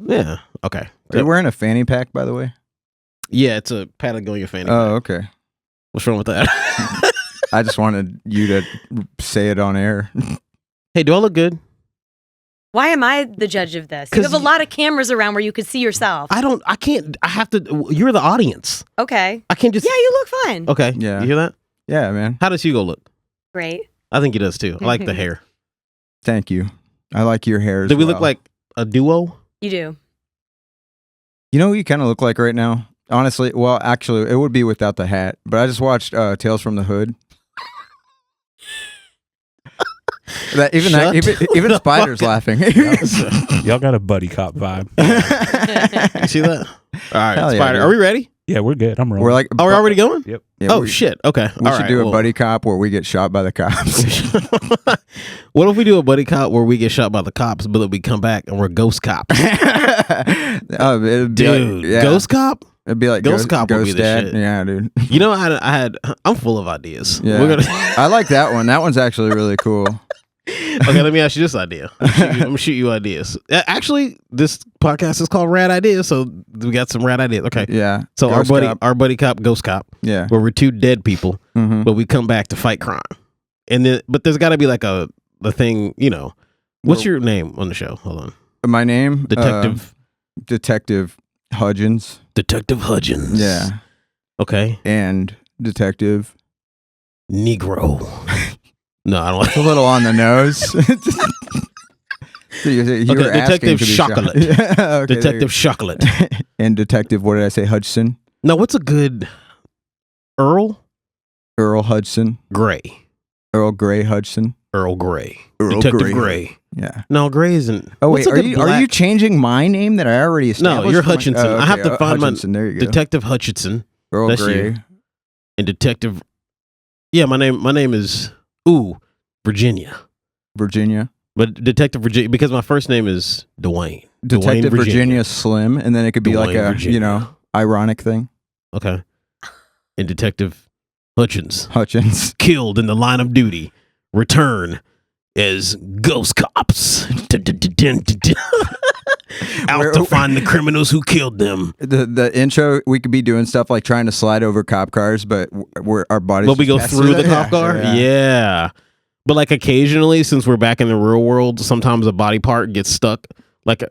Yeah. Okay. Are you wearing a fanny pack, by the way? Yeah, it's a Patagonia fanny pack. Oh, okay. What's wrong with that? I just wanted you to say it on air. Hey, do I look good? Why am I the judge of this? You have a lot of cameras around where you could see yourself. I can't. I have to. You're the audience. Okay. I can't just. Yeah, you look fine. Okay. Yeah. You hear that? Yeah, man. How does Hugo look? Great. I think he does too. I like the hair. Thank you. I like your hair as Do we well. look like a duo? You do. You know what you kind of look like right now? Honestly, well, actually, it would be without the hat. But I just watched Tales from the Hood. Even Spider's laughing. Y'all got a buddy cop vibe. You see that? All right, Hell yeah, Spider. dude. Are we ready? Yeah, we're good. I'm rolling. We're like, Are we already going? Yep. yeah, Shit. Okay. We should do a buddy cop where we get shot by the cops. What if we do a buddy cop where we get shot by the cops, but then we come back and we're ghost cops? It'd be Dude, like, yeah. ghost cop? It'd be like Ghost Cop would be Ghost the Dad. shit. Yeah, dude. You know, I'm full of ideas. Yeah. I like that one. That one's actually really cool. Okay, let me ask you this idea. I'm gonna shoot you ideas. Actually, this podcast is called Rad Ideas, so we got some rad ideas. Okay. Yeah. So Ghost Cop. our buddy cop, ghost cop, Yeah. where we're two dead people, Mm-hmm. but we come back to fight crime. And then, but there's got to be like the thing, you know. What's your name on the show? Hold on. My name? Detective Hudgens. Detective Hudgens. Yeah. Okay. And Detective. Negro. No, I don't like It's a little on the nose. So you were asking Detective to be Chocolate. shot. Yeah, okay, Detective Chocolate. And Detective, what did I say? Hudson? No, what's a good Earl Hudson. Gray? Earl Grey Hudson. Earl Gray. Earl Detective Gray. Yeah. No, Gray isn't. Oh what's wait, a good are you black- changing my name that I already established? No, you're for my- Hutchinson. Oh, I have okay, to find Hutchinson, there you go. Detective Hutchinson Earl that's Grey. you. And Detective. Yeah, my name is Virginia. Virginia. But Detective Virginia, because my first name is Dwayne. Detective Dwayne Virginia Slim, and then it could be like Dwayne a Virginia. ironic thing. Okay. And Detective Hutchins, Hutchins. killed in the line of duty, return as ghost cops. Out to find the criminals who killed them. The intro, we could be doing stuff like trying to slide over cop cars, but we're our bodies. But we go just pass through the that? cop car? Yeah. Yeah. But like occasionally, since we're back in the real world, sometimes a body part gets stuck. Like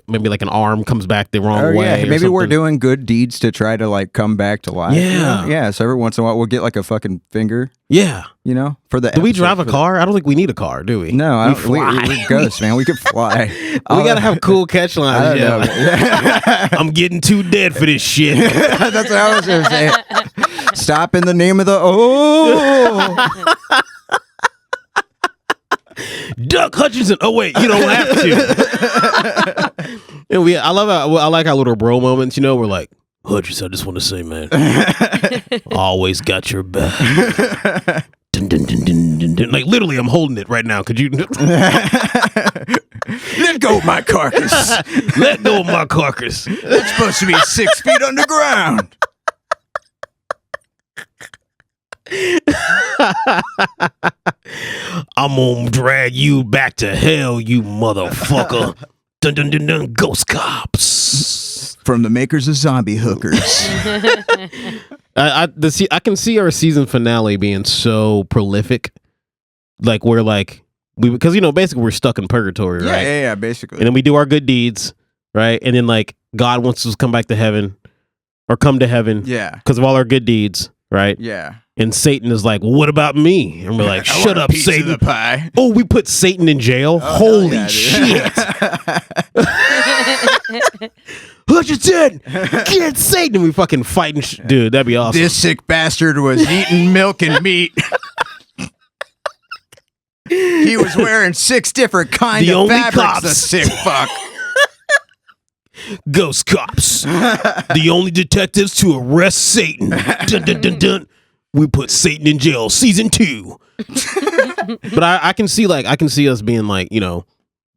maybe like an arm comes back the wrong way. Yeah. or Maybe we're something. doing good deeds to try to like come back to life. Yeah. Yeah. So every once in a while, we'll get like a fucking finger, Yeah. for the. Do we episode drive a for the- car? I don't think we need a car, do we? No, I don't. fly. We're ghosts, man. We could fly. We gotta have cool catch I lines. don't know. Yeah. I'm getting too dead for this shit. That's what I was gonna say. Stop in the name of the Duck Hutchinson. Oh wait, you don't have to. And I like our little bro moments. You know, we're like, Hutchinson, I just want to say, man, I always got your back. Dun, dun, dun, dun, dun, dun. Like literally, I'm holding it right now. Could you Let go of my carcass. let go of my carcass? It's supposed to be 6 feet underground. I'm gonna drag you back to hell, you motherfucker. Dun dun dun dun. Ghost cops. From the makers of zombie hookers. I can see our season finale being so prolific, like we're like because basically we're stuck in purgatory, right? Yeah, basically. And then we do our good deeds, right? And then like God wants us to come back to heaven or come to heaven, Yeah. because of all our good deeds, right? Yeah. And Satan is like, well, what about me? And we're like, I shut want a up, piece of Satan. the pie. Oh, we put Satan in jail. Oh, Holy hell yeah, shit. Hutchinson, get Satan. We fucking fighting. Dude, that'd be awesome. This sick bastard was eating milk and meat. He was wearing 6 different kinds The of only fabrics, cops. the sick fuck. Ghost cops. The only detectives to arrest Satan. Dun, dun, dun, dun. We put Satan in jail. Season 2. But I can see us being like, the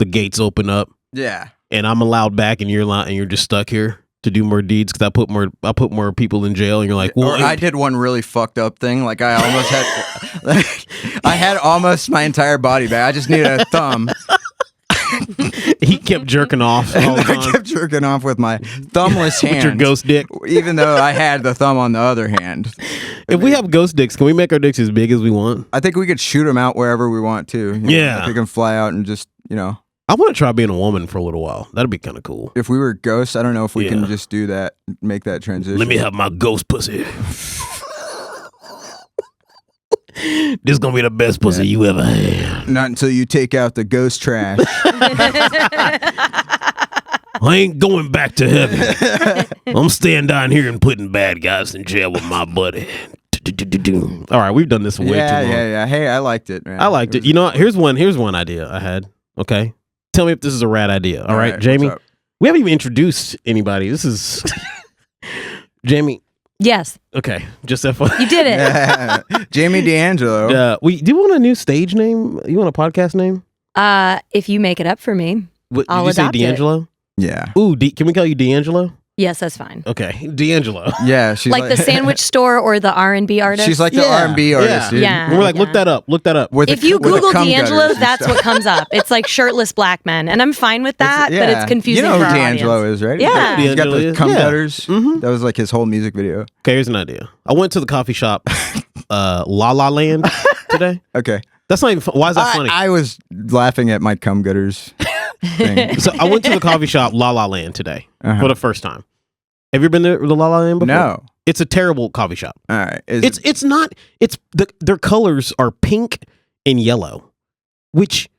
gates open up Yeah. and I'm allowed back and you're just stuck here. to do more deeds because I put more people in jail, and you're like, well, Or I did one really fucked up thing. Like I almost had, I had almost my entire body back. I just needed a thumb. he kept jerking off all the I time kept jerking off with my thumbless hand. with your ghost dick. Even though I had the thumb on the other hand. If we have ghost dicks, can we make our dicks as big as we want? I think we could shoot them out wherever we want to. You know? Yeah. Like we can fly out and just, I want to try being a woman for a little while. That'd be kind of cool. if we were ghosts, I don't know if we Yeah. can just do that, make that transition. Let me have my ghost pussy. This is gonna be the best pussy you ever had. Not until you take out the ghost trash. I ain't going back to heaven. I'm staying down here and putting bad guys in jail with my buddy. All right, we've done this way too long. Yeah. Hey, I liked it, man. I liked it. You know what? Here's one idea I had. Okay. Tell me if this is a rad idea. All right, Jamie. what's up? We haven't even introduced anybody. This is Jamie. Yes, Okay, just that fun. you did it. Jamie D'Angelo. Do you want a new stage name? You want a podcast name? If you make it up for me, What, I'll did you say adopt it. D'Angelo? Yeah. Ooh, can we call you D'Angelo? yes, that's fine. Okay, D'Angelo. Yeah. She's Like the sandwich store or the R&B artist. She's like the R&B artist, dude. Yeah. And we're like, look that up. Look that up. With if the- you with the Google cum D'Angelo, gutters and that's stuff. what comes up. It's like shirtless black men, and I'm fine with that, but it's confusing You know for who our D'Angelo audience. is, right? Yeah. He's got D'Angelo the is, cum yeah. gutters. Mhm. That was like his whole music video. Okay, here's an idea. I went to the coffee shop, Lala Land today. Okay. That's not even fun. Why is that funny? I was laughing at my cum gutters thing. So I went to the coffee shop Lala Land today Uh-huh. for the first time. Have you been to the Lala Land before? No. It's a terrible coffee shop. All right. Their colors are pink and yellow, which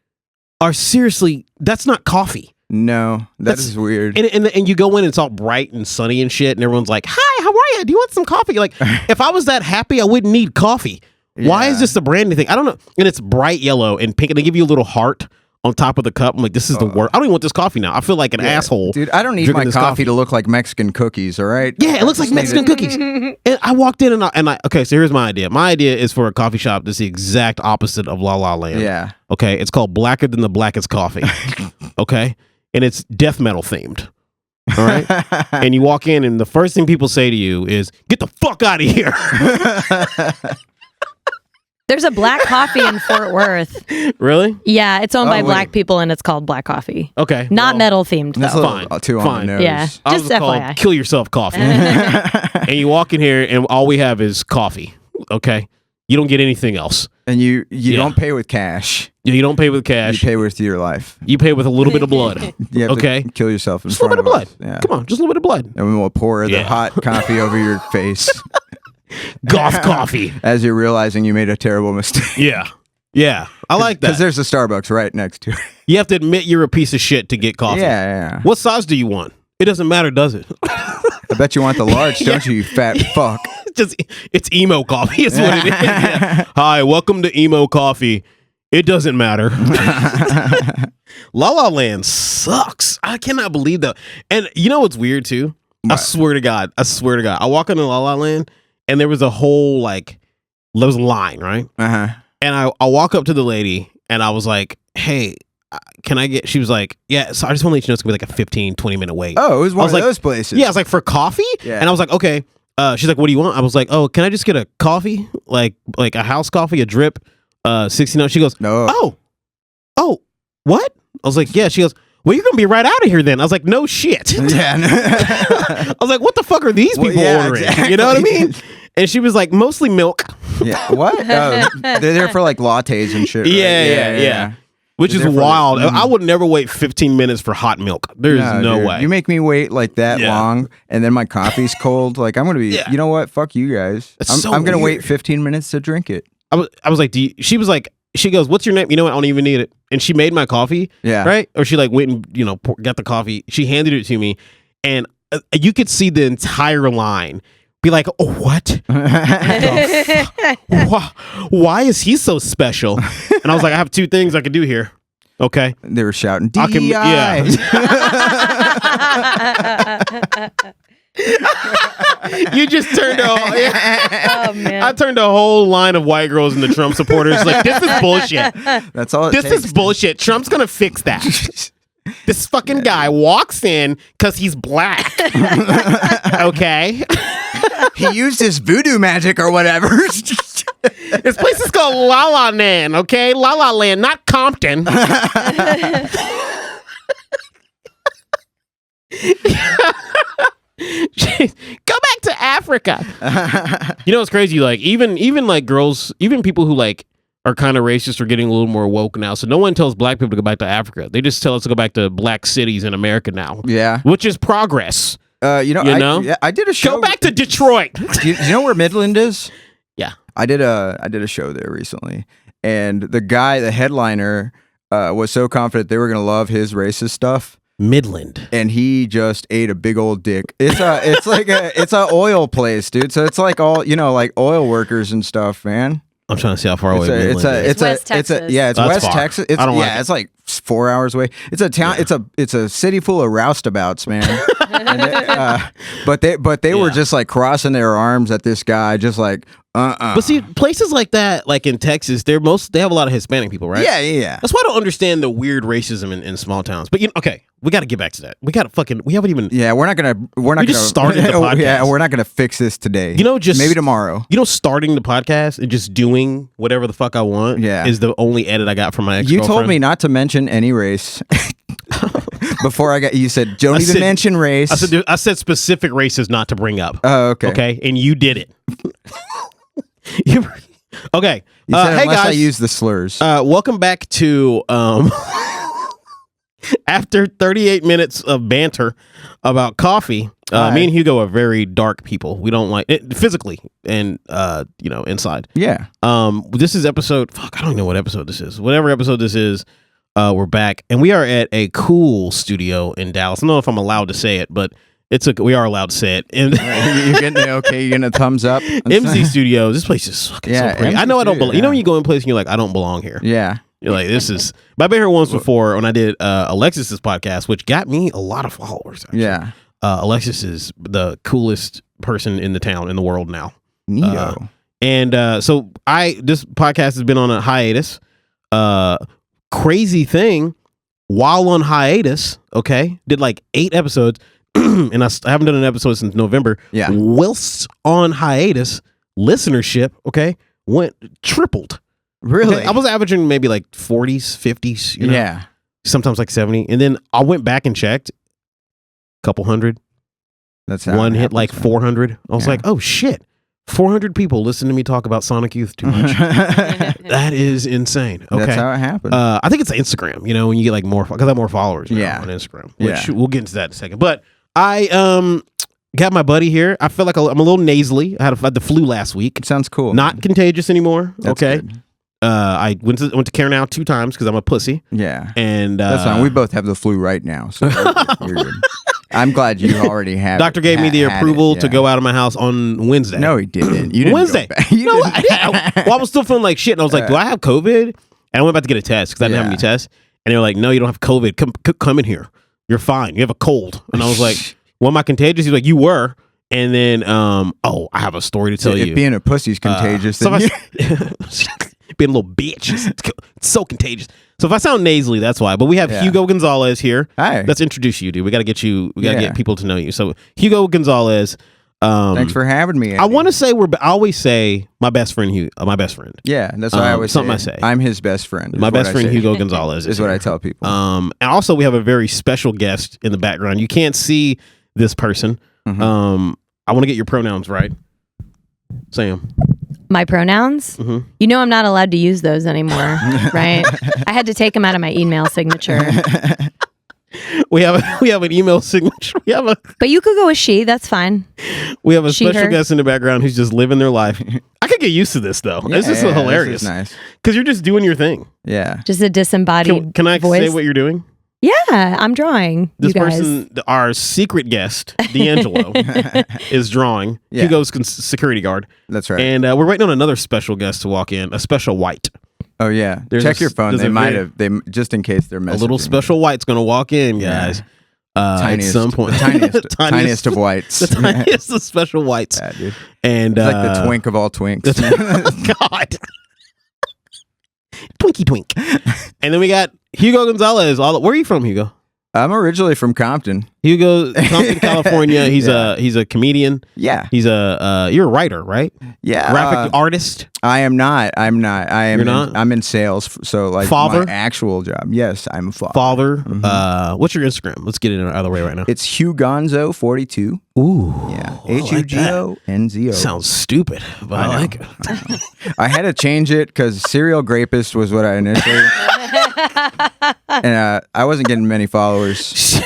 are seriously, that's not coffee. No, That's- is weird. And you go in and it's all bright and sunny and shit, and everyone's like, "Hi, how are you? Do you want some coffee?" Like, if I was that happy, I wouldn't need coffee. Why is Yeah. this a branding thing? I don't know. And it's bright yellow and pink, and they give you a little heart on top of the cup. I'm like, this is the worst. I don't even want this coffee now. I feel like an asshole. Dude, I don't need drinking my this coffee to look like Mexican cookies, all right? Yeah, it looks like Just Mexican need cookies. And I walked in and I okay, so here's my idea. My idea is for a coffee shop that's the exact opposite of La La Land. Yeah. Okay, it's called Blacker Than the Blackest Coffee. Okay? And it's death metal themed. All right? And you walk in and the first thing people say to you is, "Get the fuck out of here." There's a black coffee in Fort Worth. Really? Yeah, it's owned by wait. black people, and it's called Black Coffee. Okay. Not well, metal themed, That's though. a Fine, little too on fine. the nose. Yeah. Ours Just is called FYI. Kill Yourself Coffee. And you walk in here and all we have is coffee. Okay? You don't get anything else. And you Yeah. don't pay with cash. You don't pay with You cash. pay with your life. You pay with a little bit of blood. You have Okay. to kill yourself in Just a little front bit of of blood. us. Yeah. Come on, just a little bit of blood. And we'll pour the Yeah. hot coffee over your face Goth coffee. as you're realizing you made a terrible mistake. Yeah. Yeah. I like Because that. there's a Starbucks right next to it. You have to admit you're a piece of shit to get coffee. Yeah. What size do you want? It doesn't matter, does it? I bet you want the large, don't you fat fuck? It's emo coffee. Is what it is. Yeah. Hi, welcome to emo coffee. It doesn't matter. La La Land sucks. I cannot believe that. And you know what's weird too? I What? swear to God. I walk into La La Land and there was a whole there was a line, right? Uh-huh. And I walk up to the lady and I was like, "Hey, can I get?" She was like, "Yeah." So I just want to let you know it's gonna be like a 15, 20-minute wait. Oh, it was one was of like- those places. Yeah, I was like, "For coffee?" Yeah. And I was like, "Okay." She's like, "What do you want?" I was like, "Oh, can I just get a coffee, like a house coffee, a drip, 69?" She goes, No. "Oh, what?" I was like, "Yeah." She goes, "Well, you're gonna be right out of here then." I was like, "No shit." Yeah. I was like, "What the fuck are these Well, people yeah, ordering?" exactly. You know what I mean? And she was like, "Mostly milk," Yeah. What? Oh, they're there for like lattes and shit. Right? Yeah. Which is They're for wild. the- I would never wait 15 minutes for hot milk. There's no dude. way. You make me wait like that Yeah. long, and then my coffee's cold. Like I'm gonna be. Yeah. You know what? Fuck you guys. That's so I'm gonna weird. wait 15 minutes to drink it. I was like, she was like, she goes, "What's your name?" You know what? I don't even need it. And she made my coffee. Yeah. Right? Or she went and, got the coffee. She handed it to me. And you could see the entire line be like, "Oh, what? Why is he so special?" And I was like, "I have two things I could do here." Okay. They were shouting. I can- DEI. You just turned Oh man. I turned a whole line of white girls into Trump supporters. Like, this is bullshit. That's all. This is bullshit. Trump's gonna fix that. This fucking guy walks in because he's black. Okay. He used his voodoo magic or whatever. This place is called Lala Land, okay? Lala Land, not Compton. Go back to Africa. You know what's crazy? Like even like girls, even people who like are kind of racist are getting a little more woke now. So no one tells black people to go back to Africa. They just tell us to go back to black cities in America now. Yeah. Which is progress. I did a show. Go back to Detroit. Do you know where Midland is? Yeah. I did a show there recently, and the headliner was so confident they were gonna love his racist stuff. Midland. And he just ate a big old dick. It's a oil place, dude. So it's like all, like oil workers and stuff, man. I'm trying to see how far away Midland is. It's West Texas. It's That's West far. Texas. It's like 4 hours away. It's a town. Yeah. It's a city full of roustabouts, man. But they were just like crossing their arms at this guy, just like But see, places like that, like in Texas, they have a lot of Hispanic people, right? Yeah. That's why I don't understand the weird racism in small towns. But okay, we got to get back to that. We haven't even. Yeah, we're not gonna. just started the podcast. Yeah, we're not gonna fix this today. Just maybe tomorrow. Starting the podcast and just doing whatever the fuck I want. Yeah. Is the only edit I got from my ex-girlfriend. You told me not to mention any race. Before you said don't even mention race. I said specific races not to bring up. Oh, okay. Okay, and you did it. Okay. You said hey unless guys, I use the slurs. welcome back to after 38 minutes of banter about coffee. Me and Hugo are very dark people. We don't like it physically and inside. Yeah. This is episode. Fuck, I don't even know what episode this is. Whatever episode this is, we're back and we are at a cool studio in Dallas. I don't know if I'm allowed to say it, but we are allowed to say it. And you're getting a thumbs up. MZ Studios. This place is fucking so pretty. I know I don't belong. You know when you go in a place and you're like, I don't belong here. Yeah. You're like, this is. But I've been here once before when I did Alexis's podcast, which got me a lot of followers. Actually. Yeah. Alexis is the coolest person in the world now. Neato. So this podcast has been on a hiatus. Crazy thing, while on hiatus, okay, did like 8 episodes, and I haven't done an episode since November. Yeah. Whilst on hiatus, listenership, okay, tripled. Really? Okay? I was averaging maybe like 40s, 50s, Yeah. sometimes like 70. And then I went back and checked, a couple hundred. That's how One it hit happens, like man. 400. I was like, oh shit. 400 people listen to me talk about Sonic Youth too much. That is insane. Okay. That's how it happened. I think it's Instagram, when you get like more, because I have more followers now on Instagram, which we'll get into that in a second. But I got my buddy here. I feel like I'm a little nasally. I had the flu last week. Sounds cool. Not contagious anymore. That's okay. good. I went to care now 2 times because I'm a pussy. Yeah. And that's fine. We both have the flu right now. So you're good. I'm glad you already have. Doctor gave me the approval to go out of my house on Wednesday. No, he didn't. You didn't Wednesday. Go back. No, I did. I was still feeling like shit, and I was like, "Do I have COVID?" And I went back to get a test because I didn't have any tests. And they were like, "No, you don't have COVID. Come in here. You're fine. You have a cold." And I was like, "Well, am I contagious?" He's like, "You were." And then, I have a story to tell you. If being a pussy's contagious, then being a little bitch, it's so contagious. So if I sound nasally, that's why. But we have Hugo Gonzalez here. Hi. Let's introduce you, dude. We got to get you. We got to get people to know you. So Hugo Gonzalez. Thanks for having me, Andy. I want to say I always say my best friend, my best friend. Yeah, that's what I always something say. I say. I'm his best friend. My best friend Hugo Gonzalez is what I tell people. And also we have a very special guest in the background. You can't see this person. Mm-hmm. I want to get your pronouns right. Sam. My pronouns? Mm-hmm. You know I'm not allowed to use those anymore, right? I had to take them out of my email signature. We have an email signature. But you could go with she. That's fine. We have a She, special her. guest in the background who's just living their life. I could get used to this though. This is hilarious. This is nice. Because you're just doing your thing. Yeah. Just a disembodied Can I voice. say what you're doing? Yeah, I'm drawing. This you guys. person, our secret guest, D'Angelo, is drawing. Yeah. Hugo's security guard. That's right. And we're waiting on another special guest to walk in, a special white. Oh yeah. There's Check your phone. there's They a might very- have. They just in case they're messaging. A little special white's going to walk in, Yeah. guys. At some point. The tiniest of whites. The tiniest of special whites. Yeah, dude. And It's like the twink of all twinks. God. Twinky twink. And then we got Hugo Gonzalez. Where are you from, Hugo? I'm originally from Compton. Hugo, Compton, California. He's a comedian. Yeah. He's you're a writer, right? Yeah. Graphic artist. I am not. I'm You're not? I'm in sales. So like Father? my actual job. Yes, I'm a father. Father. What's your Instagram? Let's get it out of the way right now. It's Hugonzo42. Ooh. Yeah. I like that. Hugonzo. Sounds stupid, but I like it. I had to change it because serial grapist was what I initially. And I wasn't getting many followers.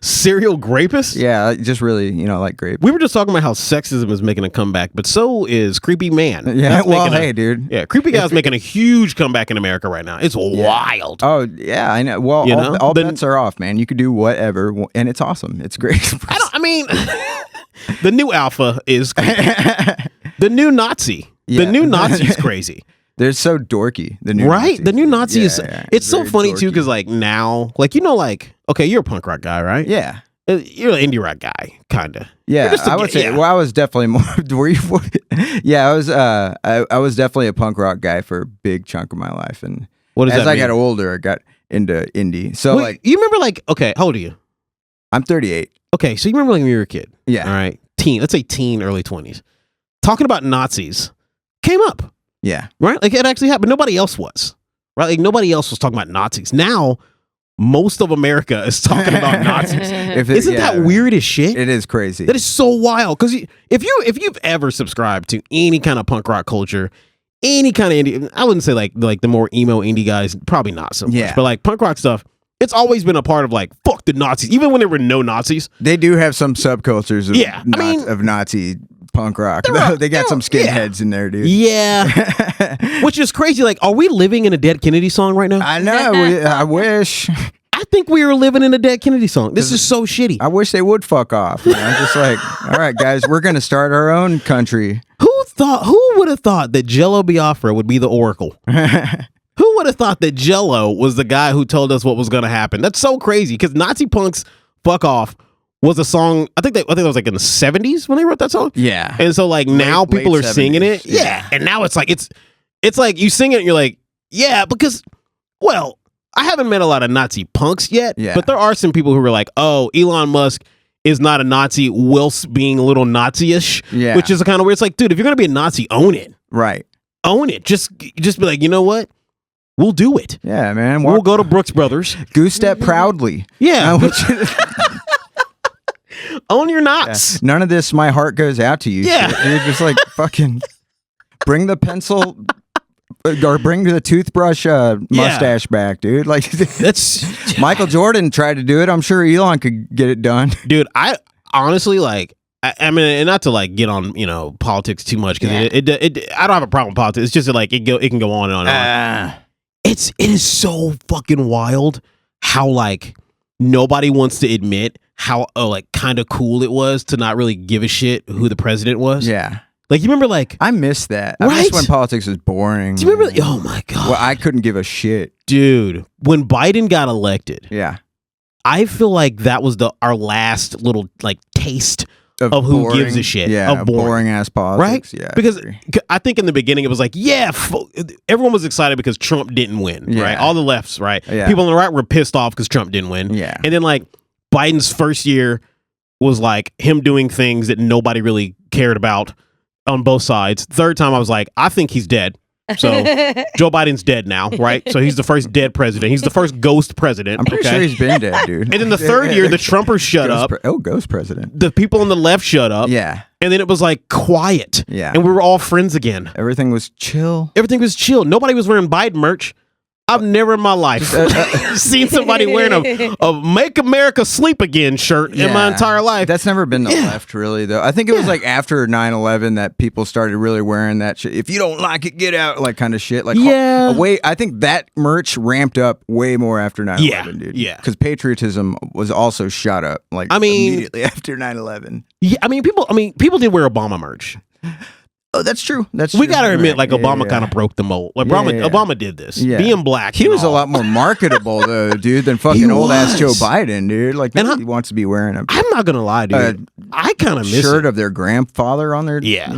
Serial grapist? Yeah, just really, like grape. We were just talking about how sexism is making a comeback, but so is creepy man. Yeah, That's well, making hey, dude. Yeah, creepy guy's making a huge comeback in America right now. It's wild. Oh, yeah, I know. Well, all The- bets are off, man. You could do whatever, and it's awesome. It's great. The new alpha is creepy. The new Nazi. Yeah. The new Nazi is crazy. They're so dorky. The new Right? Nazi. The new Nazi is. Yeah, It's so very funny too, dorky. because like now, okay, you're a punk rock guy, right? Yeah. You're an indie rock guy, kind of. Yeah, I would say. yeah. Well, I was definitely more. Were you? Yeah, I was. I was definitely a punk rock guy for a big chunk of my life, and What does as that I mean? got older, I got into indie. So Wait, like, you remember okay, how old are you? I'm 38. Okay, so you remember when you were a kid? Yeah. All right, let's say teen, early 20s. Talking about Nazis came up, Yeah. right? Like it actually happened. Nobody else was, right? Like nobody else was talking about Nazis. Now, most of America is talking about Nazis. Isn't that weird as shit? It is crazy. That is so wild. Because if you've ever subscribed to any kind of punk rock culture, any kind of indie, I wouldn't say like the more emo indie guys, probably not so much. Yeah. But like punk rock stuff, it's always been a part of like fuck the Nazis, even when there were no Nazis. They do have some subcultures of, of Nazi punk rock. They're- They got some yeah. skinheads in there, dude. Yeah, which is crazy. Like, are we living in a Dead Kennedy song right now? I know. I wish. I think we are living in a Dead Kennedy song. This is so shitty. I wish they would fuck off. Just like, all right, guys, we're gonna start our own country. Who would have thought that Jello Biafra would be the Oracle? Who would have thought that Jello was the guy who told us what was going to happen? That's so crazy because Nazi Punk's "Fuck Off" was a song. I think it was like in the 70s when they wrote that song. Yeah. And so like now Late people are 70s. singing it. Yeah. And now it's like you sing it and you're like, yeah, because I haven't met a lot of Nazi punks yet. Yeah. But there are some people who are like, oh, Elon Musk is not a Nazi whilst being a little Nazi-ish. Yeah. Which is kind of weird. It's like, dude, if you're gonna be a Nazi, own it. Right. Own it. Just be like, you know what? We'll do it. Yeah, man. We'll go to Brooks Brothers. Goose step proudly. Yeah. Own your knots. None of this. My heart goes out to you. Yeah. shit, dude. Just like fucking bring the pencil. Or bring the toothbrush mustache back, dude. Like That's Michael Jordan tried to do it. I'm sure Elon could get it done. dude. I honestly like. I mean, and not to like get on politics too much because it I don't have a problem with politics. It's just that, like it can go on and on and on. It is so fucking wild how like nobody wants to admit how like kind of cool it was to not really give a shit who the president was. Yeah. Like you remember like I miss that. I Right? miss when politics was boring. do you remember? Oh my god, Well, I couldn't give a shit. dude, when Biden got elected, Yeah. I feel like that was our last little like taste of who boring- gives a shit. Yeah. Of boring. Ass politics. Right? Yeah. Because agree. I think in the beginning it was like, yeah, everyone was excited because Trump didn't win, Yeah. right? All the lefts, right? Yeah. People on the right were pissed off because Trump didn't win. Yeah. And then like Biden's first year was like him doing things that nobody really cared about on both sides. Third time I was like, I think he's dead. So Joe Biden's dead now, right? So he's the first dead president. He's the first ghost president. I'm pretty sure he's been dead, dude. And then the third year, the Trumpers shut up. Ghost president. The people on the left shut up. Yeah. And then it was like quiet. Yeah. And we were all friends again. Everything was chill. Everything was chill. Nobody was wearing Biden merch. I've never in my life seen somebody wearing a "Make America Sleep Again" shirt in my Yeah. entire life. That's never been the left, really, though. I think it was like after 9/11 that people started really wearing that shit. If you don't like it, get out, like kind of shit. Like, Yeah. I think that merch ramped up way more after 9/11, dude. Yeah. Because patriotism was also shot up, like, I mean- immediately after 9/11. Yeah, I mean, people did wear Obama merch. Oh, that's true. That's We true. got to admit, Right. like Yeah, Obama yeah. kind of broke the mold. Like Yeah. Obama did this. Yeah. Being black, He and was a all. lot more marketable, though, dude, than fucking old ass Joe was. Biden, dude. Like, And nobody wants to be wearing a I'm not gonna lie, dude. I kind of miss shirt it. of their grandfather on their Yeah.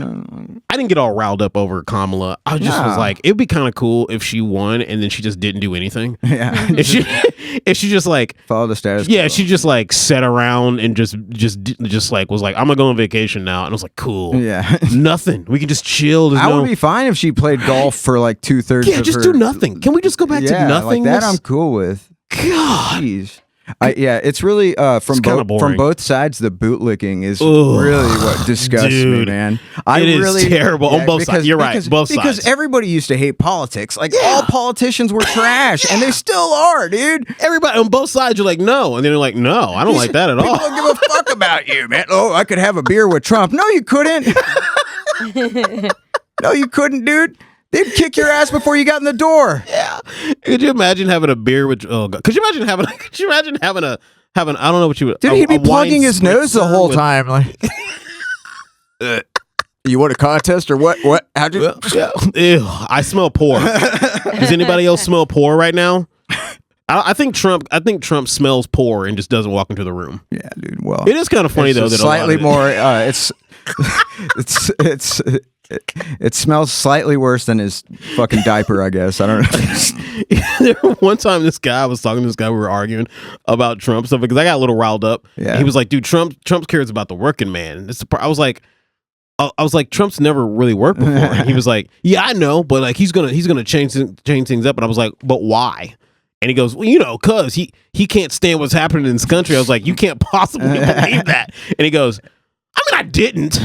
I didn't get all riled up over Kamala. I just was like, it'd be kind of cool if she won and then she just didn't do anything. Yeah. if she just like follow the status. Yeah, quo. she just like sat around and just like was like, I'm gonna go on vacation now, and I was like, cool. Yeah. Nothing. We can just chill. I would be fine if she played golf for like 2/3. Yeah, just do nothing. Can we just go back to nothing? Like that I'm cool with. God. Jeez. It's really from both sides. The bootlicking is really what disgusts me, man. It is terrible on both sides. You're right, both sides. Because everybody used to hate politics. Like all politicians were trash, and they still are, dude. Everybody on both sides, you're like, no, and then you're like, no, I don't like that at all. People don't give a fuck about you, man. Oh, I could have a beer with Trump. No, you couldn't. No, you couldn't, dude. They'd kick your ass before you got in the door. Yeah. Could you imagine having a beer with? Oh God. Could you imagine having? I don't know what you would. Dude, he'd be plugging his nose the whole time. Like, you want a contest or what? What? How'd you? Ew, I smell poor. Does anybody else smell poor right now? I think Trump smells poor and just doesn't walk into the room. Yeah, dude. Well, it is kind of funny though that slightly more. It smells slightly worse than his fucking diaper, I guess. I don't know. One time, I was talking to this guy. We were arguing about Trump stuff because I got a little riled up. Yeah. He was like, "Dude, Trump cares about the working man." I was like, Trump's never really worked before. And he was like, "Yeah, I know, but like he's gonna change things up." And I was like, "But why?" And he goes, "Well, cause he can't stand what's happening in this country." I was like, "You can't possibly believe that." And he goes, I didn't.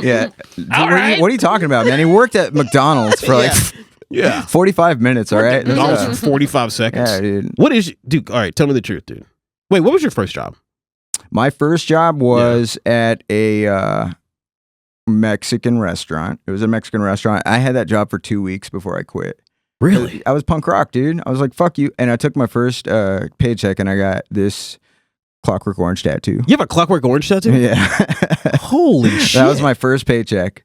Yeah. All right. What are you talking about, man? He worked at McDonald's for like 45 minutes, all right? McDonald's for 45 seconds. Yeah, dude. What is, dude, all right, tell me the truth, dude. Wait, what was your first job? My first job was at a Mexican restaurant. It was a Mexican restaurant. I had that job for 2 weeks before I quit. Really? I was punk rock, dude. I was like, fuck you. And I took my first paycheck and I got this Clockwork Orange tattoo. You have a Clockwork Orange tattoo? Yeah. Holy shit. That was my first paycheck.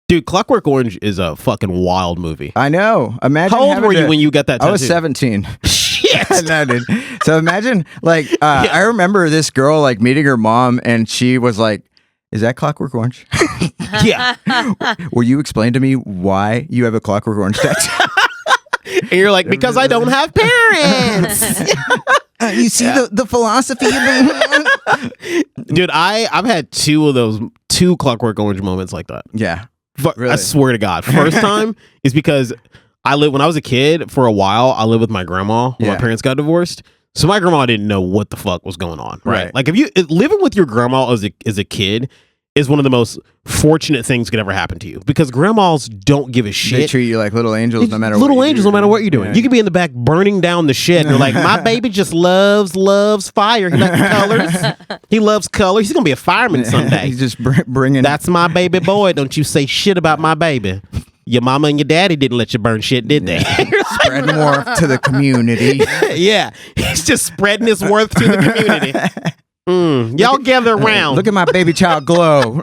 Dude, Clockwork Orange is a fucking wild movie. I know. Imagine how old were you when you got that tattoo? I was 17. Shit. No, dude. So imagine, like, I remember this girl, like, meeting her mom, and she was like, "Is that Clockwork Orange?" Yeah. Will you explain to me why you have a Clockwork Orange tattoo? And you're like, because I don't have parents. You see the philosophy of Dude, I've had two Clockwork Orange moments like that. Yeah. Really? I swear to God. First time is because when I was a kid, for a while, I lived with my grandma when my parents got divorced. So my grandma didn't know what the fuck was going on. Right. Like living with your grandma as a kid is one of the most fortunate things that could ever happen to you, because grandmas don't give a shit. They treat you like little angels no matter what. Little angels no matter what you're doing. Yeah. You could be in the back burning down the shit and they're like, my baby just loves fire. He likes colors. He loves colors. He's gonna be a fireman someday. He's just bringing. That's my baby boy. Don't you say shit about my baby. Your mama and your daddy didn't let you burn shit, did they? Spread more to the community. Yeah, he's just spreading his worth to the community. Y'all gather around. Look at my baby child glow.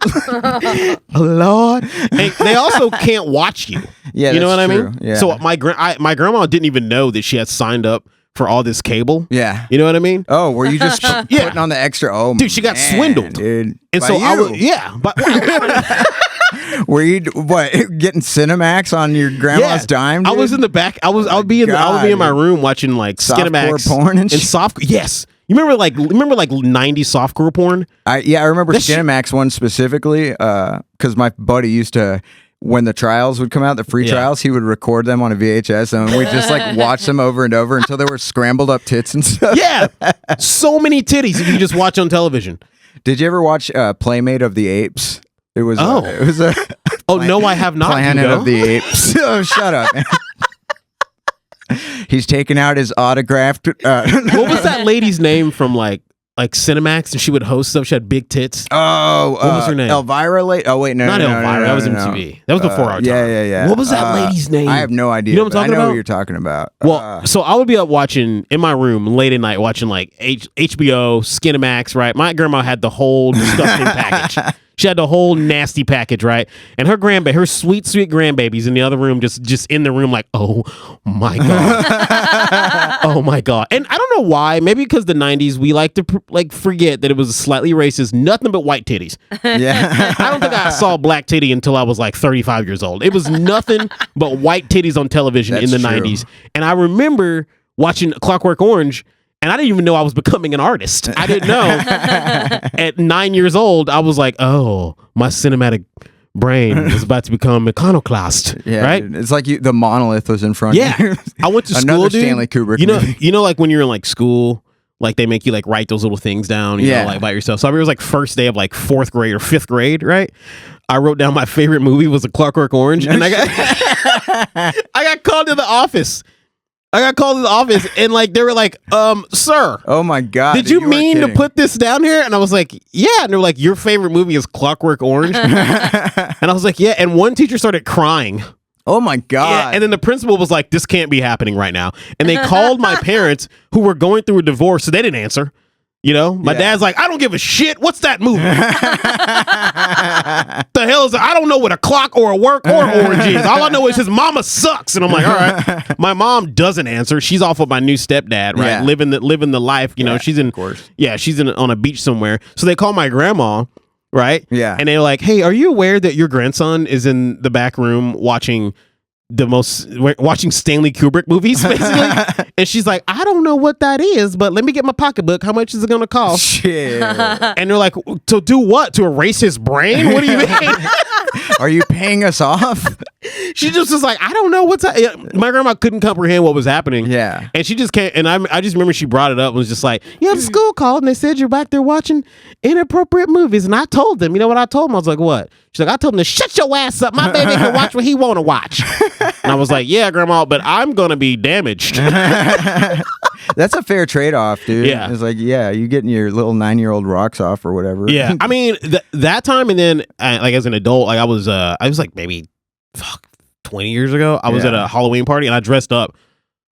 Lord. And they also can't watch you. Yeah, you know what true. I mean? Yeah. So my grandma didn't even know that she had signed up for all this cable. Yeah. You know what I mean? Oh, were you just putting on the extra? Oh, dude, she got swindled, dude. And by so you. I was, Were you getting Cinemax on your grandma's dime? Dude? I was in the back. I would be in my room watching like Cinemax porn and soft. Yes. You remember like 90s softcore porn? I remember Cinemax one specifically because my buddy used to, when the trials would come out, the free trials, he would record them on a VHS and we'd just like watch them over and over until they were scrambled up tits and stuff. Yeah. So many titties you can just watch on television. Did you ever watch Playmate of the Apes? It was a no, I have not. Planet of the Apes. Oh, shut up, man. He's taking out his autographed. What was that lady's name from like Cinemax? And she would host stuff. She had big tits. Oh, what was her name? Elvira. Oh wait, no, not no, Elvira. No, that was MTV. That was before our time. Yeah. What was that lady's name? I have no idea. You know what I'm talking about? I know what you're talking about. Well, so I would be up watching in my room late at night watching like HBO, Skinemax. Right, my grandma had the whole disgusting package. She had the whole nasty package, right? And her sweet grandbaby's in the other room, just in the room, like, oh my god, oh my god. And I don't know why. Maybe because the '90s, we like to forget that it was slightly racist. Nothing but white titties. Yeah. I don't think I saw black titty until I was like 35 years old. It was nothing but white titties on television in the That's true. 90s. And I remember watching Clockwork Orange. And I didn't even know I was becoming an artist. I didn't know. At 9 years old, I was like, oh, my cinematic brain is about to become iconoclast. Yeah, right? dude. It's like the monolith was in front of you. Yeah. I went to school, Another dude. Stanley Kubrick movie. You know, like when you're in like school, like they make you like write those little things down, you know, like about yourself. So I remember it was like first day of like 4th grade or 5th grade, right? I wrote down my favorite movie was A Clockwork Orange. And I got called to the office. And like they were like, sir. Oh my god. Did you mean to put this down here? And I was like, yeah. And they were like, your favorite movie is Clockwork Orange? And I was like, yeah. And one teacher started crying. Oh my god. Yeah, and then the principal was like, this can't be happening right now. And they called my parents who were going through a divorce, so they didn't answer. You know, my dad's like, I don't give a shit. What's that movie? The hell is it? I don't know what a clock or a work or orange is. All I know is his mama sucks. And I'm like, all right. My mom doesn't answer. She's off with my new stepdad, right? Yeah. Living the life. You know, she's in, of course. Yeah, she's on a beach somewhere. So they call my grandma, right? Yeah. And they're like, hey, are you aware that your grandson is in the back room watching Stanley Kubrick movies, basically? And she's like, I don't know what that is, but let me get my pocketbook. How much is it going to cost? Shit. And they're like, to do what? To erase his brain? What do you mean? Are you paying us off? She just was like, I don't know what's my grandma couldn't comprehend what was happening. Yeah. And she just can't. And I just remember she brought it up and was just like, yeah, the school called and they said you're back there watching inappropriate movies. And I told them, you know what I told them? I was like, what? She's like, I told him to shut your ass up. My baby can watch what he want to watch. And I was like, yeah, grandma, but I'm going to be damaged. That's a fair trade-off, dude. Yeah. It's like, yeah, you getting your little 9-year-old rocks off or whatever. Yeah. I mean, that time, and then like as an adult, like I was like maybe 20 years ago. I was at a Halloween party and I dressed up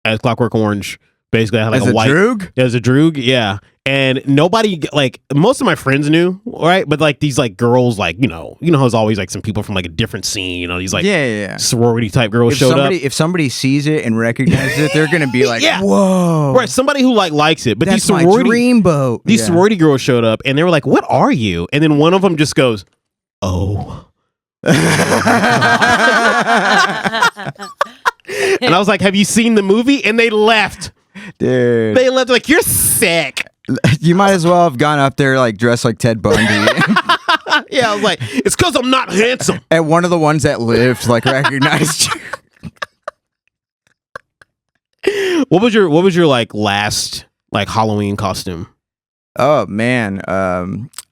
as Clockwork Orange. Basically, I had like as a white droog? As a droog, yeah. And nobody, like, most of my friends knew, right? But like these like girls, like, you know, there's always like some people from like a different scene, you know, these like sorority type girls showed up. If somebody sees it and recognizes it, they're gonna be like, Yeah. whoa, Right, somebody who like likes it. But that's these sorority my dreamboat. these sorority girls showed up and they were like, what are you? And then one of them just goes, oh. And I was like, have you seen the movie? And they left. Dude, They left like, you're sick. you might as well have gone up there like dressed like Ted Bundy. Yeah, I was like, it's because I'm not handsome. And one of the ones that lived like recognized you. What was your like last like Halloween costume? Oh man,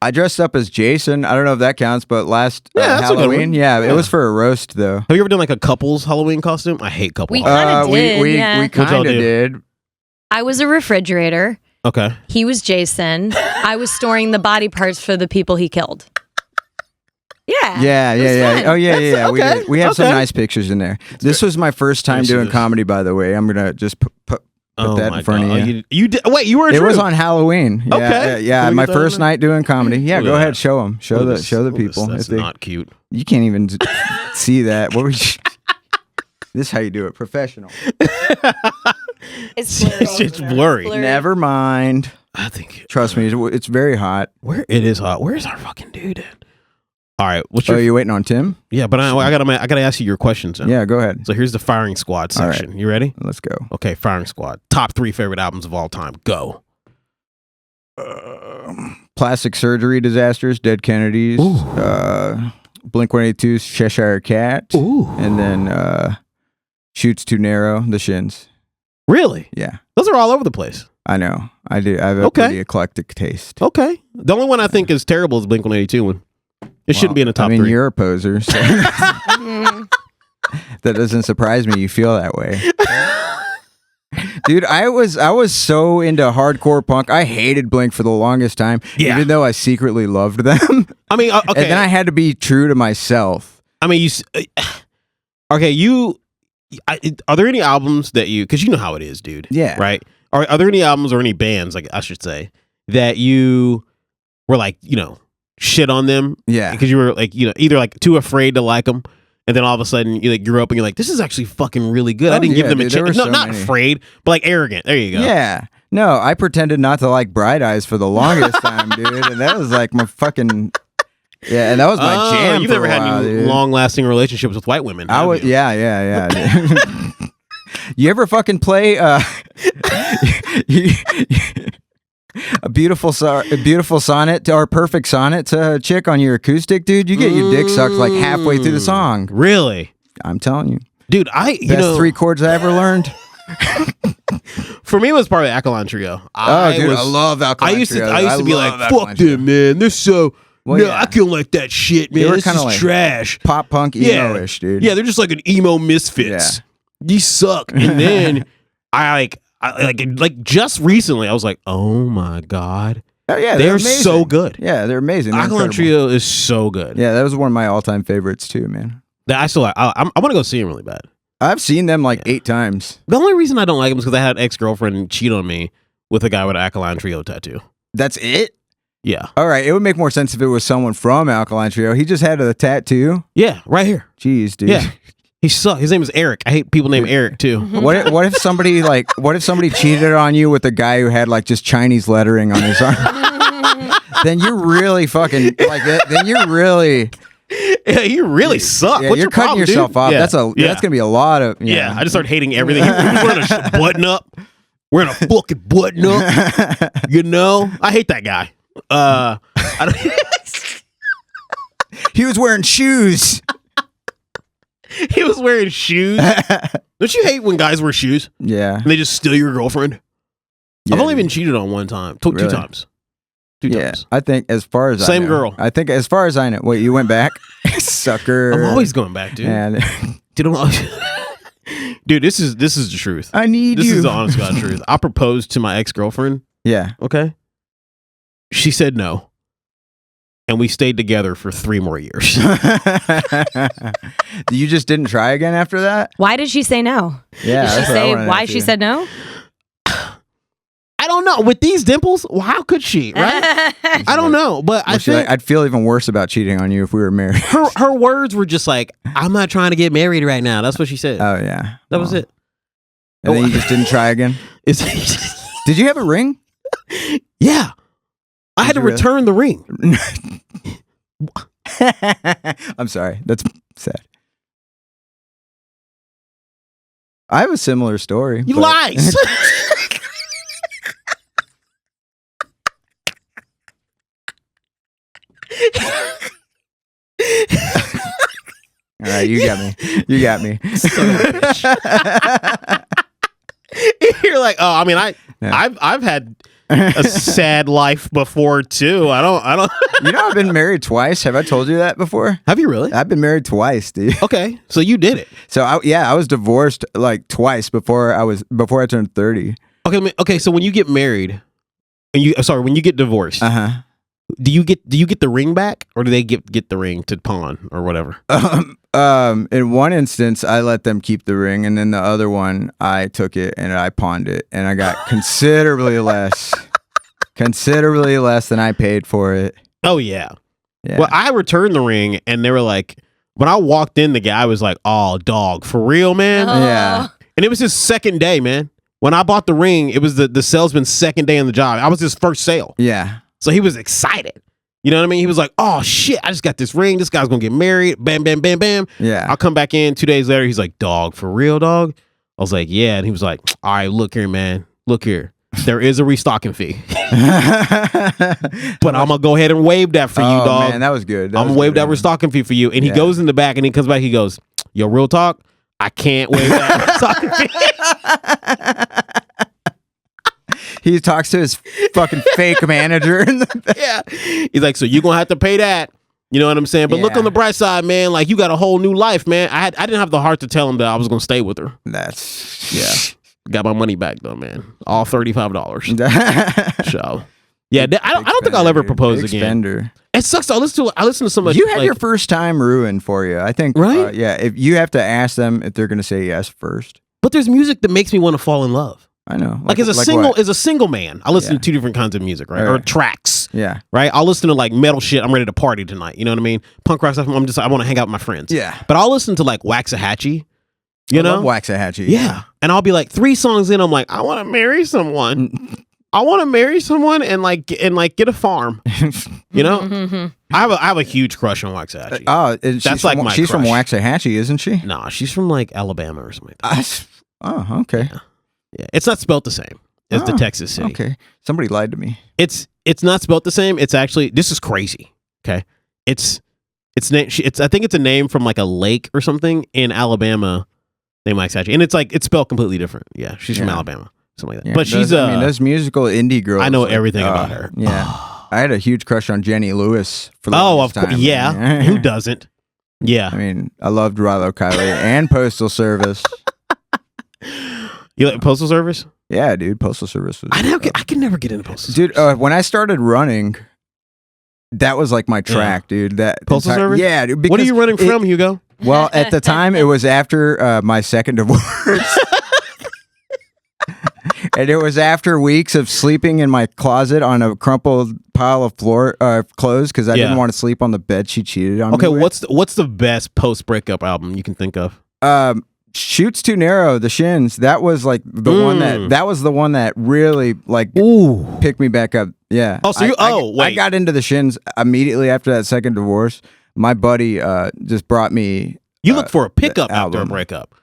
I dressed up as Jason. I don't know if that counts, but last that's a good Halloween, one. yeah, Yeah. it was for a roast though. Have you ever done like a couple's Halloween costume? I hate couple. We Halloween. kinda did, we yeah. What'd y'all kind of do? did. I was a refrigerator. Okay. He was Jason. I was storing the body parts for the people he killed. Yeah. Yeah. it was fun. Oh yeah. We okay. did. We have some Okay. nice pictures in there. This was my first time Let me see doing this. comedy, by the way. I'm gonna just put that in front of you. You did, wait, you were a It was Drew. on Halloween. Yeah, Okay. yeah. Can we My get that first in there? night doing comedy. Yeah, Look go at ahead, that. show them. Show Look at the this. show the Look at this. people. That's If they, not cute. you can't even see that. What would you? This is how you do it. Professional. It's blurry. It's blurry. Never mind. I think. Trust me, it's very hot. Where it is hot. Where's our fucking dude at? All right. What's Oh, your? you waiting on Tim? Yeah, but I gotta ask you your questions now. Yeah, go ahead. So here's the firing squad All right. section. You ready? Let's go. Okay, firing squad. Top 3 favorite albums of all time. Go. Plastic Surgery Disasters, Dead Kennedys, Ooh. Blink-182's Cheshire Cat, Ooh. and then Shoots Too Narrow, The Shins. Really? Yeah, Those are all over the place. I know. I do. I have a Okay. pretty eclectic taste. Okay. The only one I think is terrible is Blink-182 one. It shouldn't be in the top I mean, 3. you're a poser, so that doesn't surprise me. You feel that way. Dude, I was so into hardcore punk. I hated Blink for the longest time, Yeah. even though I secretly loved them. I mean, okay. And then I had to be true to myself. I mean, are there any albums that because you know how it is, dude? Yeah. Right? Are there any albums or any bands, like I should say, that you were like, you know, shit on them. Yeah. Because you were like, either like too afraid to like them. And then all of a sudden you like grew up and you're like, this is actually fucking really good. I didn't give them a chance. No, not afraid, but like arrogant. There you go. Yeah. No, I pretended not to like Bright Eyes for the longest time, dude. And that was like my fucking... Yeah, and that was my jam. You've never had any long-lasting relationships with white women. Yeah. Dude. You ever fucking play a beautiful sonnet or perfect sonnet to a chick on your acoustic, dude? You get your dick sucked like halfway through the song. Really? I'm telling you, dude. Best 3 chords I ever learned. For me, it was probably Alkaline Trio. I love Alkaline Trio. I used to be like, fuck them, man. They're so... Well, no, I don't like that shit, man. This is like trash. Pop punk emo-ish, dude. Yeah, they're just like an emo misfits. Yeah. You suck. And then I just recently, I was like, oh my God. Oh, yeah, they're so good. Yeah, they're amazing. Alkaline Trio is so good. Yeah, that was one of my all-time favorites too, man. That I still like. I want to go see them really bad. I've seen them like 8 times. The only reason I don't like them is because I had an ex-girlfriend cheat on me with a guy with an Alkaline Trio tattoo. That's it? Yeah. All right. It would make more sense if it was someone from Alkaline Trio. He just had a tattoo. Yeah, right here. Jeez, dude. Yeah. He sucks. His name is Eric. I hate people named Eric too. What if somebody cheated on you with a guy who had like just Chinese lettering on his arm? Then you're really fucking like that. Then you're really. Yeah, you really suck. Yeah, What's you're your cutting problem, yourself dude? off. Yeah. That's gonna be a lot of. Yeah, I just started hating everything. He was wearing a button up. Wearing a fucking button up. I hate that guy. I don't. He was wearing shoes. He was wearing shoes. Don't you hate when guys wear shoes? Yeah. And they just steal your girlfriend? Yeah, I've only been cheated on one time. Two times. Two times. I think as far as Same I know, girl. I think as far as I know. Wait, you went back? Sucker. I'm always going back, dude. And dude, this is the truth. I need This you. is the honest God truth. I proposed to my ex-girlfriend. Yeah. Okay. She said no. And we stayed together for 3 more years. You just didn't try again after that? Why did she say no? Yeah. Did she say why she said no? I don't know. With these dimples, well, how could she? Right? I don't know. But I think I'd feel even worse about cheating on you if we were married. her words were just like, I'm not trying to get married right now. That's what she said. Oh, yeah. That was it. And then you just didn't try again? Did you have a ring? Yeah. I had to return the ring. I'm sorry. That's sad. I have a similar story. You lies. All right, you got me. You got me. You're like, oh, I mean, I've had a sad life before too. I don't. You know, I've been married twice. Have I told you that before? Have you really? I've been married twice, dude. Okay, so you did it. So I was divorced like twice before I turned 30. Okay. So when you get married, and when you get divorced, do you get the ring back, or do they get the ring to pawn or whatever? In one instance, I let them keep the ring, and then the other one, I took it and I pawned it, and I got considerably less than I paid for it. Oh yeah. Yeah. Well, I returned the ring, and they were like, when I walked in, the guy was like, "Oh, dog, for real, man." Yeah. And it was his second day, man. When I bought the ring, it was the salesman's second day on the job. I was his first sale. Yeah. So he was excited. You know what I mean? He was like, oh, shit, I just got this ring. This guy's going to get married. Bam, bam, bam, bam. Yeah. I'll come back in 2 days later. He's like, dog, for real, dog? I was like, yeah. And he was like, all right, look here, man. Look here. There is a restocking fee. But I'm going to go ahead and waive that for you, dog. Man, that was good. I'm going to waive that restocking fee for you. And he goes in the back and he comes back. He goes, yo, real talk, I can't waive that restocking fee. He talks to his fucking fake manager. Yeah. He's like, so you're going to have to pay that. You know what I'm saying? But look on the bright side, man. Like, you got a whole new life, man. I didn't have the heart to tell him that I was going to stay with her. Yeah. Got my money back, though, man. All $35. So, yeah. I don't think I'll ever propose again. Spender. It sucks. I listen to so much. You had your first time ruined for you. I think. Right? Yeah. If you have to ask them if they're going to say yes first. But there's music that makes me want to fall in love. I know. Like as a single man, I listen to 2 different kinds of music, right? Or tracks. Yeah. Right? I'll listen to like metal shit. I'm ready to party tonight. You know what I mean? Punk rock stuff. I want to hang out with my friends. Yeah. But I'll listen to like Waxahachie. You know? I love Waxahachie. Yeah. And I'll be like 3 songs in. I'm like, I want to marry someone. I want to marry someone and get a farm. You know? I have a huge crush on Waxahachie. That's like my she's from crush. Waxahachie, isn't she? No, she's from like Alabama or something like that. Oh, okay. Yeah. It's not spelled the same as the Texas city. Okay. Somebody lied to me. It's not spelled the same. It's actually, this is crazy. Okay. I think it's a name from like a lake or something in Alabama named Waxahachie. And it's spelled completely different. Yeah. She's from Alabama. Something like that. Yeah, But she's those musical indie girls. I know everything about her. Yeah. I had a huge crush on Jenny Lewis for the of longest course. time. Yeah. Who doesn't? Yeah. I mean, I loved Rilo Kiley and Postal Service. You like Postal Service? Yeah, dude. Postal Service was. I can never get into Postal Service. Dude, when I started running, that was like my track, dude. That Postal Service? Yeah, dude. What are you running from, Hugo? Well, at the time, it was after my second divorce. And it was after weeks of sleeping in my closet on a crumpled pile of clothes because I didn't want to sleep on the bed she cheated on me with. What's the best post-breakup album you can think of? Shoot's Too Narrow, The Shins. That was like the one that really like picked me back up. Yeah. Oh, so I got into the Shins immediately after that second divorce. My buddy just brought me. You look for a pickup after a breakup.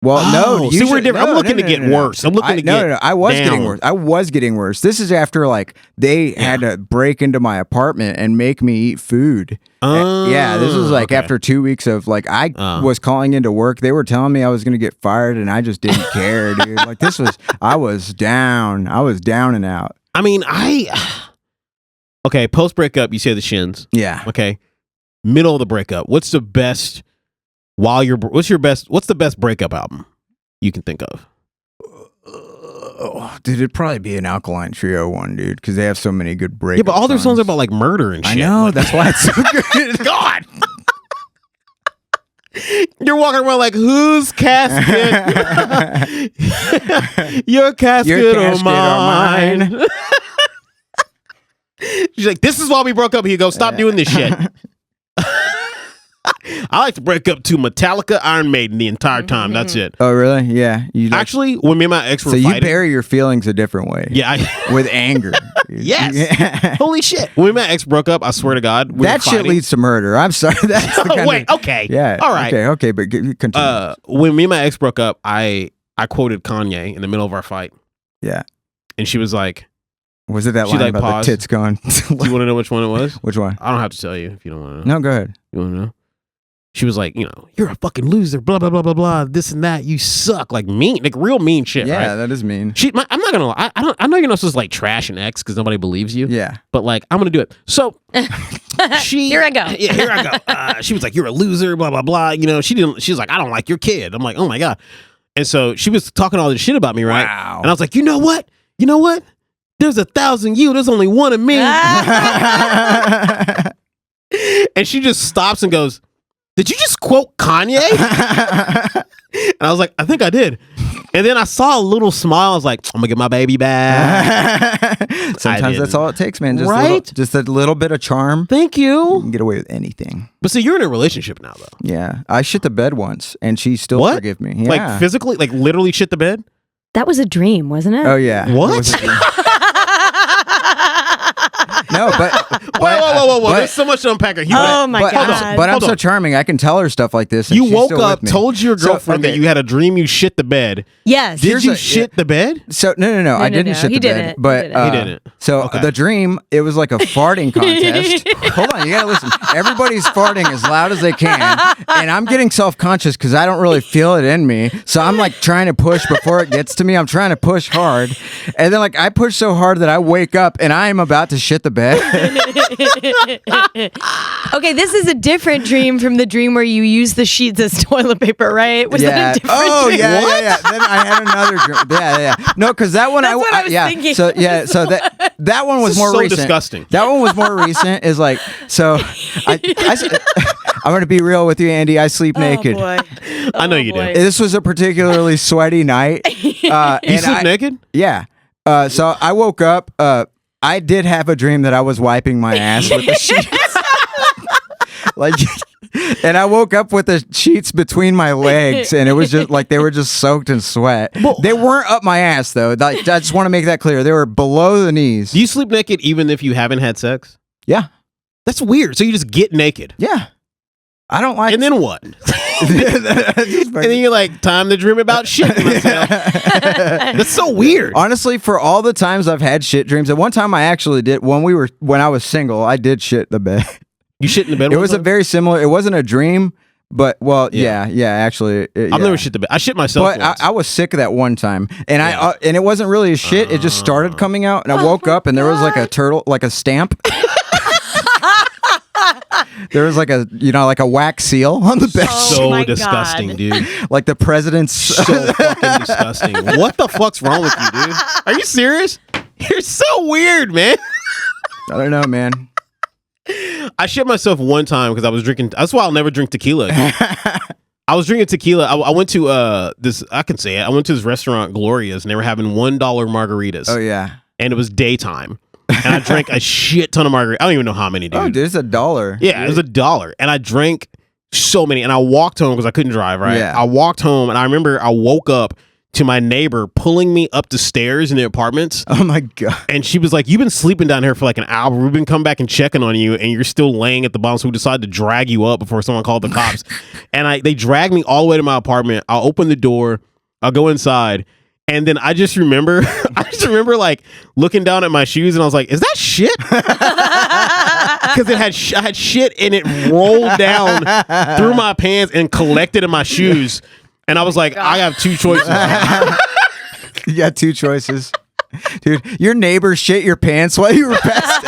Well, no. See, we're different. I'm looking to get worse. I'm looking to get No. I was getting worse. I was getting worse. This is after like they had to break into my apartment and make me eat food. Yeah, this was like after 2 weeks of like I was calling into work. They were telling me I was going to get fired, and I just didn't care, dude. Like I was down. I was down and out. I mean, okay. Post breakup, you say the Shins. Yeah. Okay. Middle of the breakup. What's the best? What's the best breakup album you can think of? Dude, it'd probably be an Alkaline Trio one, dude, because they have so many good breakup. Yeah, but all their songs are about like murder and shit. I know, like, that's why it's so good. God, you're walking around like, whose casket? Your casket or mine? She's like, this is why we broke up. Hugo, stop doing this shit. I like to break up to Metallica, Iron Maiden the entire time. That's it. Oh, really? Yeah. Actually, when me and my ex were fighting, you bury your feelings a different way. Yeah. With anger. Yes. Holy shit. When me and my ex broke up, I swear to God. That shit leads to murder. I'm sorry. That's the kind wait, okay. Yeah. All right. Okay, but continue. When me and my ex broke up, I quoted Kanye in the middle of our fight. Yeah. And she was like, was it that line like about paused. the tits going? Do you want to know which one it was? Which one? I don't have to tell you if you don't want to know. No, go ahead. You want to know? She was like, you're a fucking loser, blah, blah, blah, blah, blah, this and that. You suck. Like mean, like real mean shit, yeah, right? that is mean. I'm not going to lie. I know you're not supposed to like trash an ex because nobody believes you. Yeah. But like, I'm going to do it. So Here I go. Yeah, here I go. She was like, you're a loser, blah, blah, blah. She was like, I don't like your kid. I'm like, oh my God. And so she was talking all this shit about me, right? Wow. And I was like, you know what? There's 1,000 you. There's only one of me. And she just stops and goes, did you just quote Kanye? And I was like, I think I did. And then I saw a little smile. I was like, I'm going to get my baby back. Sometimes that's all it takes, man. Right? Just a little bit of charm. Thank you. You can get away with anything. But see, you're in a relationship now, though. Yeah. I shit the bed once, and she still forgave me. Yeah. Like physically? Like literally shit the bed? That was a dream, wasn't it? Oh, yeah. What? No, but whoa! There's so much to unpack. Oh my God! But I'm so charming. I can tell her stuff like this. And you she's woke still up, with me. told your girlfriend that you had a dream. You shit the bed. Yes. Did you shit the bed? So no. I didn't shit the bed. But he didn't. So the dream, it was like a farting contest. Hold on, you gotta listen. Everybody's farting as loud as they can, and I'm getting self-conscious because I don't really feel it in me. So I'm like trying to push before it gets to me. I'm trying to push hard, and then like I push so hard that I wake up and I am about to shit the bed. Okay, this is a different dream from the dream where you use the sheets as toilet paper, right? Was that a different dream? Yeah. Then I had another dream. Yeah. No, because that one That's what I was thinking. So that one was more recent. Disgusting. That one was more recent. Is like so. I'm going to be real with you, Andy. I sleep naked. Boy. I know you do. This was a particularly sweaty night. You sleep naked? Yeah. So I woke up. I did have a dream that I was wiping my ass with the sheets. Like, and I woke up with the sheets between my legs, and it was just like they were just soaked in sweat. They weren't up my ass though. Like, I just want to make that clear. They were below the knees. Do you sleep naked even if you haven't had sex? Yeah. That's weird. So you just get naked. Yeah. I don't like. And then what? And then you're like, time to dream about shit myself. That's so weird. Honestly, for all the times I've had shit dreams, at one time I actually did when I was single, I did shit the bed. You shit in the bed? It was a very similar. It wasn't a dream, but yeah. Actually, I've never shit the bed. I shit myself. But I was sick of that one time, and and it wasn't really a shit. It just started coming out, and I woke up, and there was like a turtle, like a stamp. There was like a wax seal on the bed. So disgusting, dude. Like the president's. So fucking disgusting. What the fuck's wrong with you, dude? Are you serious? You're so weird, man. I don't know, man. I shit myself one time because I was drinking. That's why I'll never drink tequila again. I was drinking tequila. I went to this. I can say it. I went to this restaurant, Gloria's, and they were having $1 margaritas. Oh yeah. And it was daytime. And I drank a shit ton of margaritas. I don't even know how many, dude. Oh, dude, it's $1. Yeah, it was $1. And I drank so many. And I walked home because I couldn't drive, right? Yeah. I walked home, and I remember I woke up to my neighbor pulling me up the stairs in the apartments. Oh, my God. And she was like, you've been sleeping down here for like an hour. We've been coming back and checking on you, and you're still laying at the bottom. So we decided to drag you up before someone called the cops. And they dragged me all the way to my apartment. I'll open the door. I'll go inside. And then I just remember like looking down at my shoes, and I was like, "Is that shit?" Because I had shit, and it rolled down through my pants and collected in my shoes. And I was like, "I have two choices." You got two choices, dude. Your neighbor shit your pants while you were passed.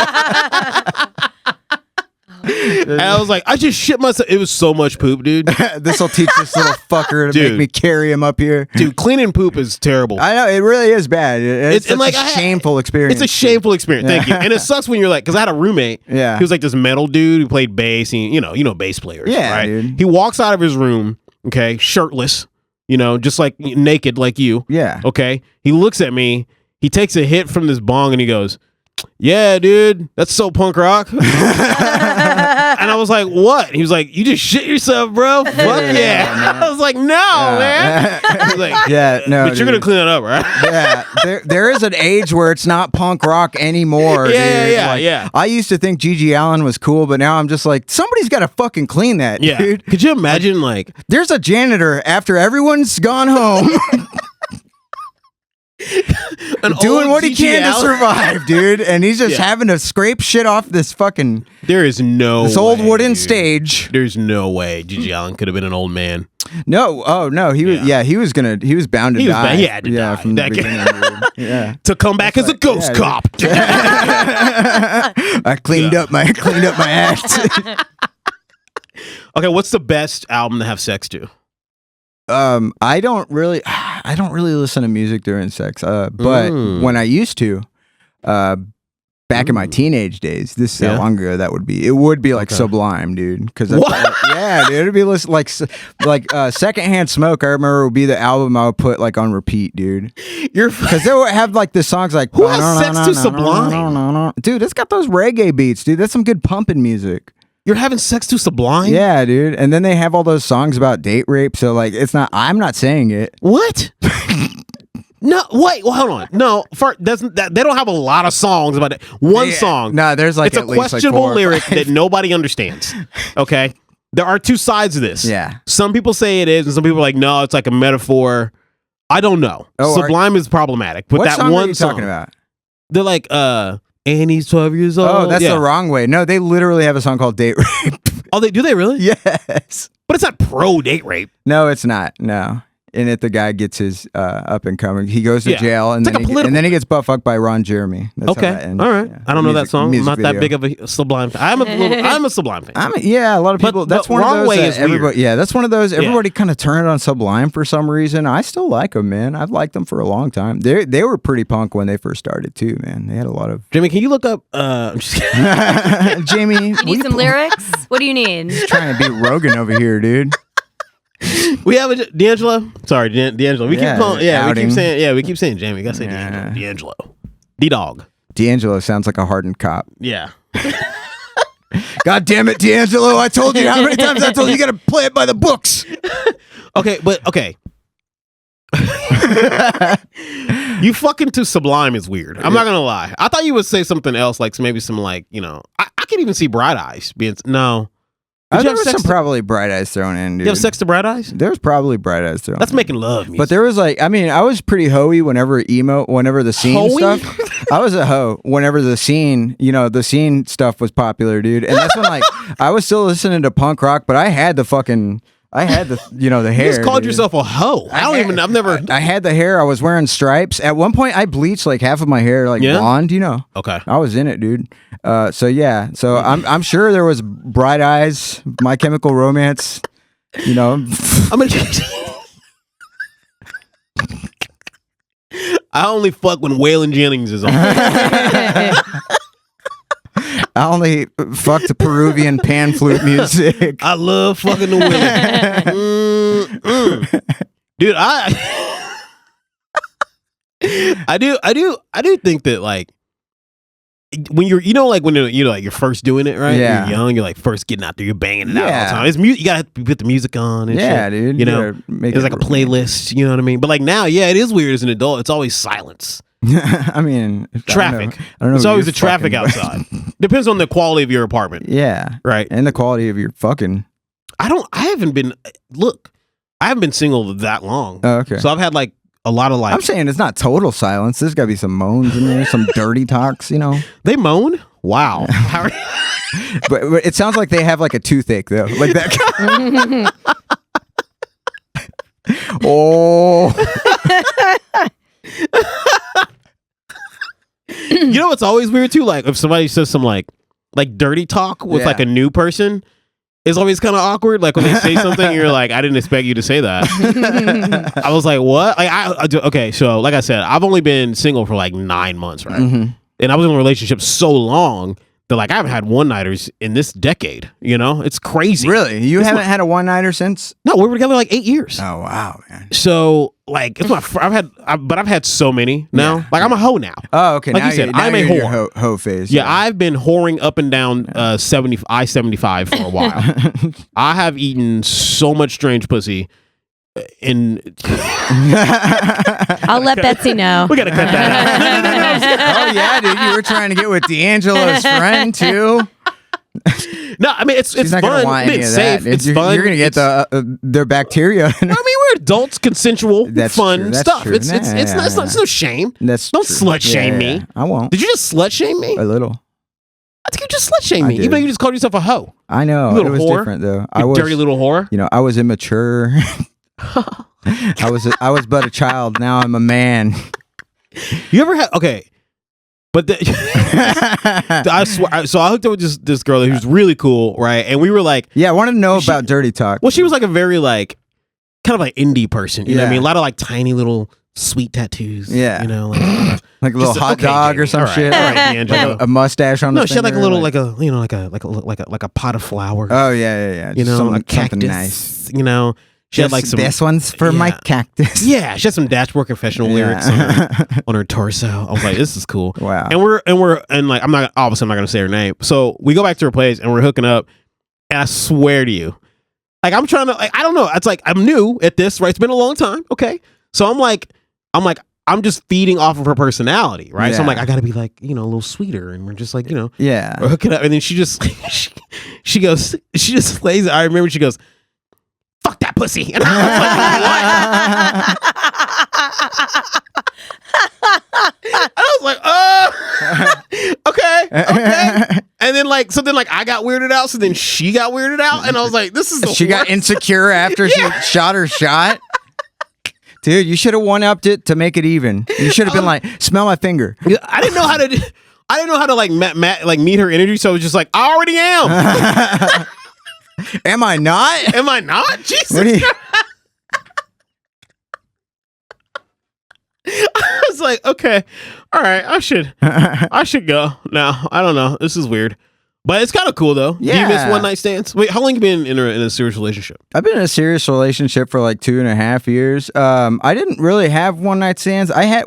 And I was like, I just shit myself. It was so much poop, dude. This will teach this little fucker to make me carry him up here. Dude, cleaning poop is terrible. I know, it really is bad. It's like a shameful experience. It's a shameful experience. Thank you. And it sucks when you're like, because I had a roommate. Yeah. He was like this metal dude who played bass. And, you know bass players. Yeah, right? dude. He walks out of his room, okay, shirtless, just like naked like you. Yeah. Okay. He looks at me. He takes a hit from this bong and he goes, "Yeah, dude, that's so punk rock." And I was like, "What?" He was like, "You just shit yourself, bro." Fuck yeah. I was like, "No, man." He was like, yeah, no. But you're gonna clean it up, right? Yeah. There is an age where it's not punk rock anymore. Yeah, dude. yeah, yeah. I used to think Gigi Allen was cool, but now I'm just like, somebody's got to fucking clean that, dude. Could you imagine, like, there's a janitor after everyone's gone home. Doing what he can to survive, dude, and he's just having to scrape shit off this fucking. There is this old wooden stage. There's no way Gigi Allen could have been an old man. No, oh no, he was. Yeah, he was bound to die. He had to die from the beginning. Yeah, to come back as a ghost cop. I cleaned up my act. Okay, what's the best album to have sex to? I don't really listen to music during sex. But when I used to, back in my teenage days, this is how long ago that would be. It would be like Sublime, dude. Because yeah, dude, it'd be like Secondhand Smoke. I remember would be the album I would put like on repeat, dude. Because they would have like the songs like who has sex to Sublime? Dude, it's got those reggae beats, dude. That's some good pumping music. You're having sex to Sublime? Yeah, dude. And then they have all those songs about date rape. So like, I'm not saying it. What? No, wait. Well, hold on. No, they don't have a lot of songs about it. One song. No, there's like it's a questionable lyric that nobody understands. Okay, there are two sides of this. Yeah. Some people say it is, and some people are like, no, it's like a metaphor. I don't know. Sublime is problematic, but that song one are you song talking about? They're like, Annie's 12 years old. Oh, that's the wrong way. No, they literally have a song called Date Rape. Oh, do they really? Yes. But it's not pro date rape. No, it's not. No. In it, the guy gets his up and coming. He goes to jail, and then he gets butt fucked by Ron Jeremy. That's okay, all right. Yeah. I don't know that song. I'm not that big of a Sublime fan. I'm a Sublime fan. A lot of people. That's one of those. Way is everybody. Yeah, that's one of those. Everybody kind of turned on Sublime for some reason. I still like them, man. I've liked them for a long time. They were pretty punk when they first started too, man. They had a lot of. Jamie, can you look up? I'm just kidding. Jamie, you need some lyrics. What do you need? Just trying to beat Rogan over here, dude. We have a D'Angelo. Sorry, D'Angelo. We keep calling. Yeah, outing. we keep saying Jamie. We gotta say D'Angelo. D-Dog. D'Angelo sounds like a hardened cop. Yeah. God damn it, D'Angelo! I told you how many times I told you gotta play it by the books. Okay. You fucking too Sublime is weird. I'm not gonna lie. I thought you would say something else, like maybe some like I can even see Bright Eyes being no. Did you There have was sex some probably Bright Eyes thrown in, dude. You have sex to Bright Eyes? There was probably Bright Eyes thrown. That's in. making love music. But there was like, I mean, I was pretty hoey whenever the scene Hoey? stuff. I was a hoe whenever the scene stuff was popular, dude. And that's when like I was still listening to punk rock, but I had the hair. You just called dude. yourself a hoe. I've never. I had the hair. I was wearing stripes. At one point, I bleached like half of my hair, like blonde. Okay. I was in it, dude. So yeah. So I'm sure there was Bright Eyes, My Chemical Romance. I'm gonna. I only fuck when Waylon Jennings is on. I only fuck to Peruvian pan flute music. I love fucking the women. Dude, I do think that like when you're when you're like you're first doing it, right? Yeah. You're young, you're like first getting out there, you're banging it out all the time. It's music, you gotta put the music on and Yeah, shit. dude. You know, it's like a playlist, you know what I mean? But like now, yeah, it is weird as an adult. It's always silence. I mean, Traffic. I don't know It's what always you're the traffic fucking- outside. Depends on the quality of your apartment. Yeah. Right. And the quality of your fucking. I haven't been single that long. Oh, okay. So I've had like a lot of like. I'm saying it's not total silence. There's got to be some moans in there, some dirty talks, They moan? Wow. How are But it sounds like they have like a toothache though, like that. Oh. You know what's always weird too? Like if somebody says some like dirty talk with like a new person, it's always kind of awkward. Like when they say something, you're like, I didn't expect you to say that. I was like, what? Like okay, so like I said, I've only been single for like 9 months, right? Mhm. And I was in a relationship so long that like I haven't had one-nighters in this decade. It's crazy. Really? You haven't had a one-nighter since? No, we were together like 8 years. Oh wow, man. So like it's I've had so many now. Yeah. Like I'm a hoe now. Oh, okay. Like now you said, you're- now I'm a you're in your whore. hoe phase. Yeah, I've been whoring up and down I-75 for a while. I have eaten so much strange pussy. I'll let Betsy know. We gotta cut that Oh yeah, dude. You were trying to get with D'Angelo's friend too. out. No, I mean it's She's not fun. gonna want any It's of safe. that. It's You're fun. You're gonna get their bacteria. I mean, we're adults, consensual, That's fun true, that's stuff. true. It's no shame. That's Don't true. slut shame me. Yeah. I won't. Did you just slut shame me? A little. I think you just slut shame I me. did. Even though you just called yourself a hoe. I know. You It little was whore. different though. You dirty little whore. I was immature. I was but a child. Now I'm a man. You ever had but I swear. So I hooked up with this girl who's really cool, right? And we were like, Yeah, I wanted to know about dirty talk. well, she was like a very like kind of like indie person. You know what I Yeah. mean? A lot of like tiny little sweet tattoos. Yeah. Like a little just- hot okay, dog Jamie, or some all right, shit. all right, D'Angelo. A mustache on the No, she had like a finger, little like a pot of flowers. Oh yeah. you know, something, a cactus. something nice. You know, she had like some. This one's for my yeah. cactus. Yeah, she had some Dashboard Confessional lyrics on her torso. I was like, this is cool. Wow. And we're like, obviously I'm not gonna say her name. So we go back to her place and we're hooking up, and I swear to you, like I'm trying to, like, I don't know. It's like I'm new at this, right? It's been a long time. Okay, so I'm just feeding off of her personality, right? So I'm Yeah. like, I gotta be like, a little sweeter, and we're just like, Yeah. we're hooking up, and then she just she just lays. I remember she goes, "Fuck that pussy," and I was like, okay. And then I got weirded out, so then she got weirded out, and I was like, this is the She got worst. insecure after she shot her shot. Dude, you should have one-upped it to make it even. You should have been like, smell my finger. I didn't know how to like meet her energy, so I was just like, I already am. Am I not? Am I not? Jesus. What do you- I was like, okay, all right, I should go now. I don't know. This is weird. But it's kind of cool though. Do you Yeah. miss one night stands? Wait, how long you been in a serious relationship? I've been in a serious relationship for like 2.5 years. I didn't really have one night stands. I had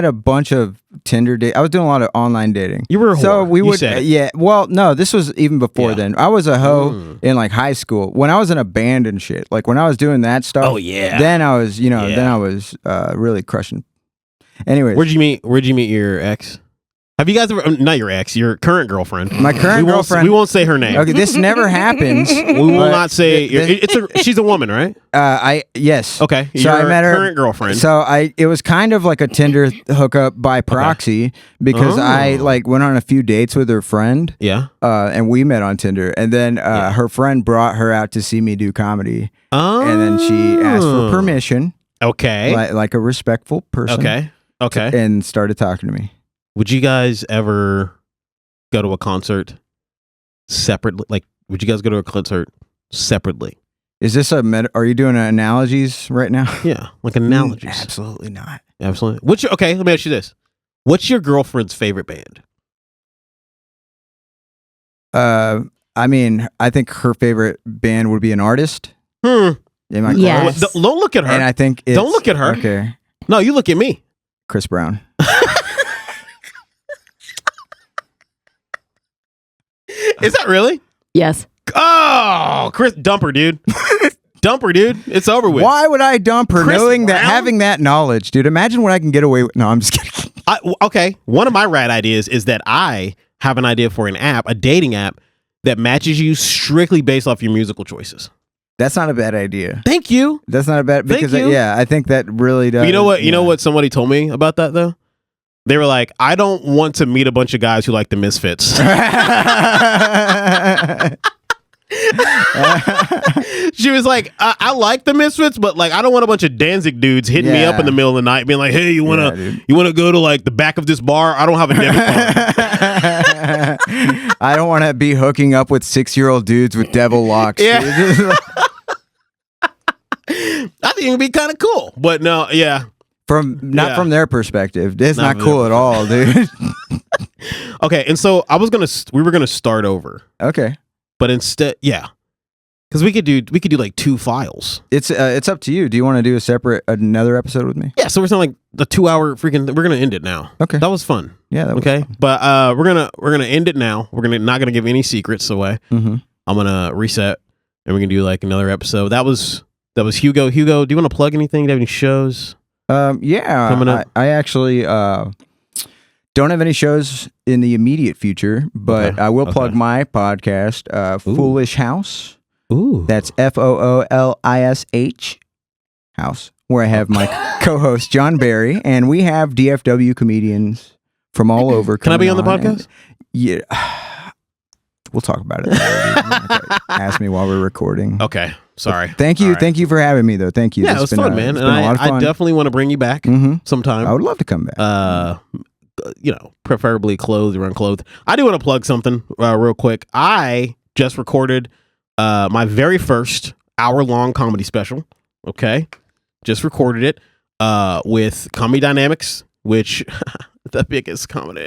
a bunch of Tinder dates. I was doing a lot of online dating. You were a so whore. we You would, said it. yeah. Well, no, this was even before Yeah. then. I was a hoe in like high school when I was in a band and shit. Like when I was doing that stuff. Oh, yeah. Then I was, Yeah. then I was really crushing. Anyways, Where'd you meet your ex? Have you guys ever? Not your ex, your current girlfriend. my current girlfriend. We won't say her name. Okay, this never happens. We will but not say. th- She's a woman, right? Yes. Okay. So I your met her. current girlfriend. So it was kind of like a Tinder hookup by proxy because I Oh. like went on a few dates with her friend. Yeah. And we met on Tinder, and then her friend brought her out to see me do comedy, Oh. and then she asked for permission, Okay. like a respectful person, Okay. and started talking to me. Would you guys ever go to a concert separately? Like, would you guys go to a concert separately? Is this are you doing analogies right now? Yeah, like analogies. Absolutely not. Absolutely. Okay, let me ask you this. What's your girlfriend's favorite band? I mean, I think her favorite band would be an artist. Hmm. Am I Yes. correct? Don't look at her. And I think Don't look at her. Okay, No, you look at me. Chris Brown. Is that really? Yes. Oh, Chris, dumper, dude. Dumper, dude. It's over with. Why would I dump her Chris knowing that, Brown? having that knowledge, dude? Imagine what I can get away with. No, I'm just kidding. Okay. One of my rad ideas is that I have an idea for an app, a dating app that matches you strictly based off your musical choices. That's not a bad idea. Thank you. That's not a bad Thank because you. I think that really does. You know what? You know what somebody told me about that though? They were like, I don't want to meet a bunch of guys who like the Misfits. She was like, I like the Misfits, but like I don't want a bunch of Danzig dudes hitting me Yeah. up in the middle of the night, being like, "Hey, you wanna dude. go to like the back of this bar? I don't have a debit card." I don't want to be hooking up with 6-year-old dudes with devil locks. Yeah. dude. I think it'd be kind of cool, but no, yeah. From from their perspective, it's Not not from cool their at all, dude. Okay, and so we were gonna start over, Okay, but instead, yeah, because we could do like 2 files. it's up to you. Do you want to do another episode with me? Yeah, so we're saying like the 2-hour freaking. We're gonna end it now. Okay, That was fun. yeah. That was Okay, but we're gonna end it now. We're not gonna give any secrets away. Mm-hmm. I'm gonna reset, and we're gonna do like another episode. That was Hugo. Hugo, do you want to plug anything? Do you have any shows? Yeah, Coming up? I actually don't have any shows in the immediate future, but Okay, I will okay. plug my podcast, Foolish House. Ooh, That's FOOLISH House, where I have my co-host John Barry, and we have DFW comedians from all over. Can I be on coming the podcast? and- yeah, we'll talk about it later. Dude. You don't have to ask me while we're recording. okay. Sorry. Thank you, All right. thank you for having me, though. Thank you. Yeah, This it was has been fun, a- man. It's And been a lot of I fun. definitely want to bring you back hmm sometime. I would love to come back. Preferably clothed or unclothed. I do want to plug something real quick. I just recorded my very first hour-long comedy special. Okay, just recorded it with Comedy Dynamics, which the biggest comedy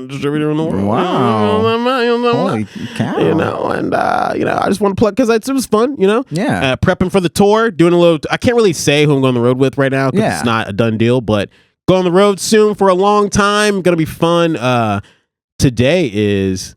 distributor in the world. Wow. Holy cow! You know, and I just want to plug because it was fun. You know, Yeah. prepping for the tour, doing a little. I can't really say who I'm going on the road with right now because Yeah. it's not a done deal, but go on the road soon for a long time. Gonna be fun. Today is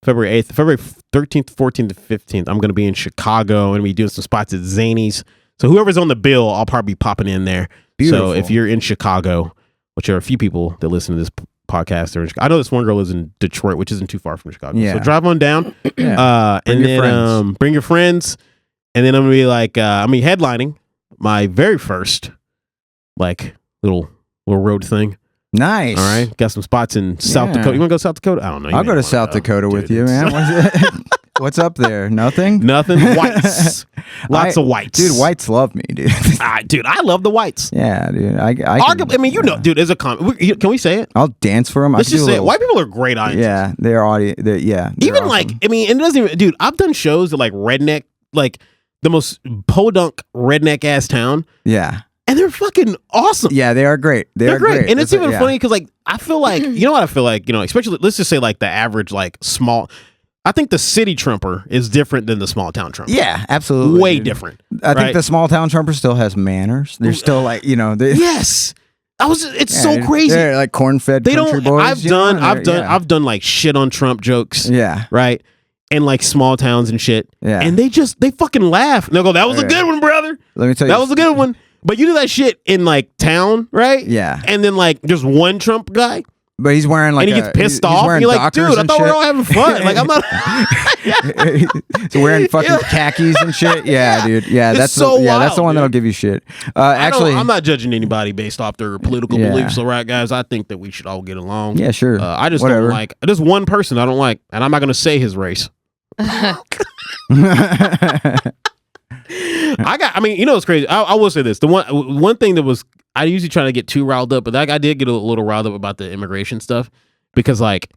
February 8th, February 13th, 14th, to 15th. I'm gonna be in Chicago and be doing some spots at Zany's. So whoever's on the bill, I'll probably be popping in there. Beautiful. So if you're in Chicago, which are a few people that listen to this podcast, are in Chicago. I know this one girl is in Detroit, which isn't too far from Chicago. Yeah. So drive on down. Yeah. Bring And your then friends. bring your friends. And then I'm gonna be like I'm gonna be headlining my very first like little road thing. Nice. All right. Got some spots in South Yeah. Dakota. You wanna go to South Dakota? I don't know. You I'll may go to wanna South Dakota with Dude, you, man. What's up there? Nothing? Nothing. Whites. Lots of whites. Dude, whites love me, dude. Dude, I love the whites. Yeah, dude. I mean, you know, dude, as a can we say it? I'll dance for them. Let's just say it. White people are great audiences. Yeah, they're audience. Yeah, they're Even awesome. like, I mean, it doesn't even, dude, I've done shows at like redneck, like the most podunk redneck ass town. yeah, and they're fucking awesome. Yeah, they are great. They're great. And it's even yeah. funny because like I feel like you know what I feel like, you know, especially let's just say like the average like small. I think the city Trumper is different than the small town Trumper. Yeah, absolutely. Way different. I think the small town Trumper still has manners. They're still like, you know, yes. It's so crazy. They're like corn-fed country boys. I've done like shit on Trump jokes. Yeah. Right. And like small towns and shit. Yeah. And they fucking laugh. And they'll go, that was a good one, brother. Let me tell you. That was a good one. But you do that shit in like town, right? Yeah. And then like just one Trump guy. But he's wearing like and he gets pissed off. And you're like, dude, I thought we were all having fun. Like I'm not. So wearing fucking khakis and shit. Yeah, dude. Yeah, It's that's so wild, that's the one dude. that'll give you shit. Actually, I'm not judging anybody based off their political beliefs. All right, guys, I think that we should all get along. Yeah, sure. I just don't like. There's one person I don't like, and I'm not going to say his race. I mean, you know, it's crazy. I will say this: the one thing that was, I usually try to get too riled up, but I did get a little riled up about the immigration stuff because like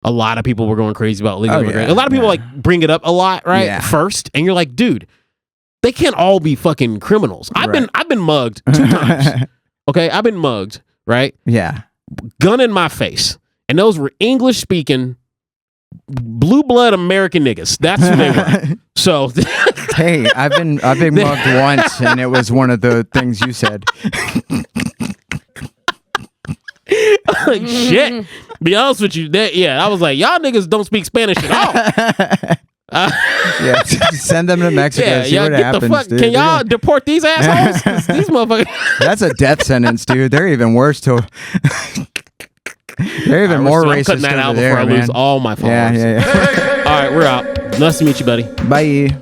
a lot of people were going crazy about legal immigration. A lot of people like bring it up a lot, right? First, and you're like, dude, they can't all be fucking criminals. I've been mugged 2 times. Okay, I've been mugged, right? Yeah, gun in my face, and those were English speaking. Blue blood American niggas. That's who they were. So, hey, I've been mugged once, and it was one of the things you said. Like, shit. Be honest with you, I was like, y'all niggas don't speak Spanish at all. Yeah, send them to Mexico. See what happens, dude. Can y'all deport these assholes? These motherfuckers. That's a death sentence, dude. They're even worse. They're even more racist. I'm cutting that out before I lose all my followers. Yeah. All right, we're out. Nice to meet you, buddy. Bye.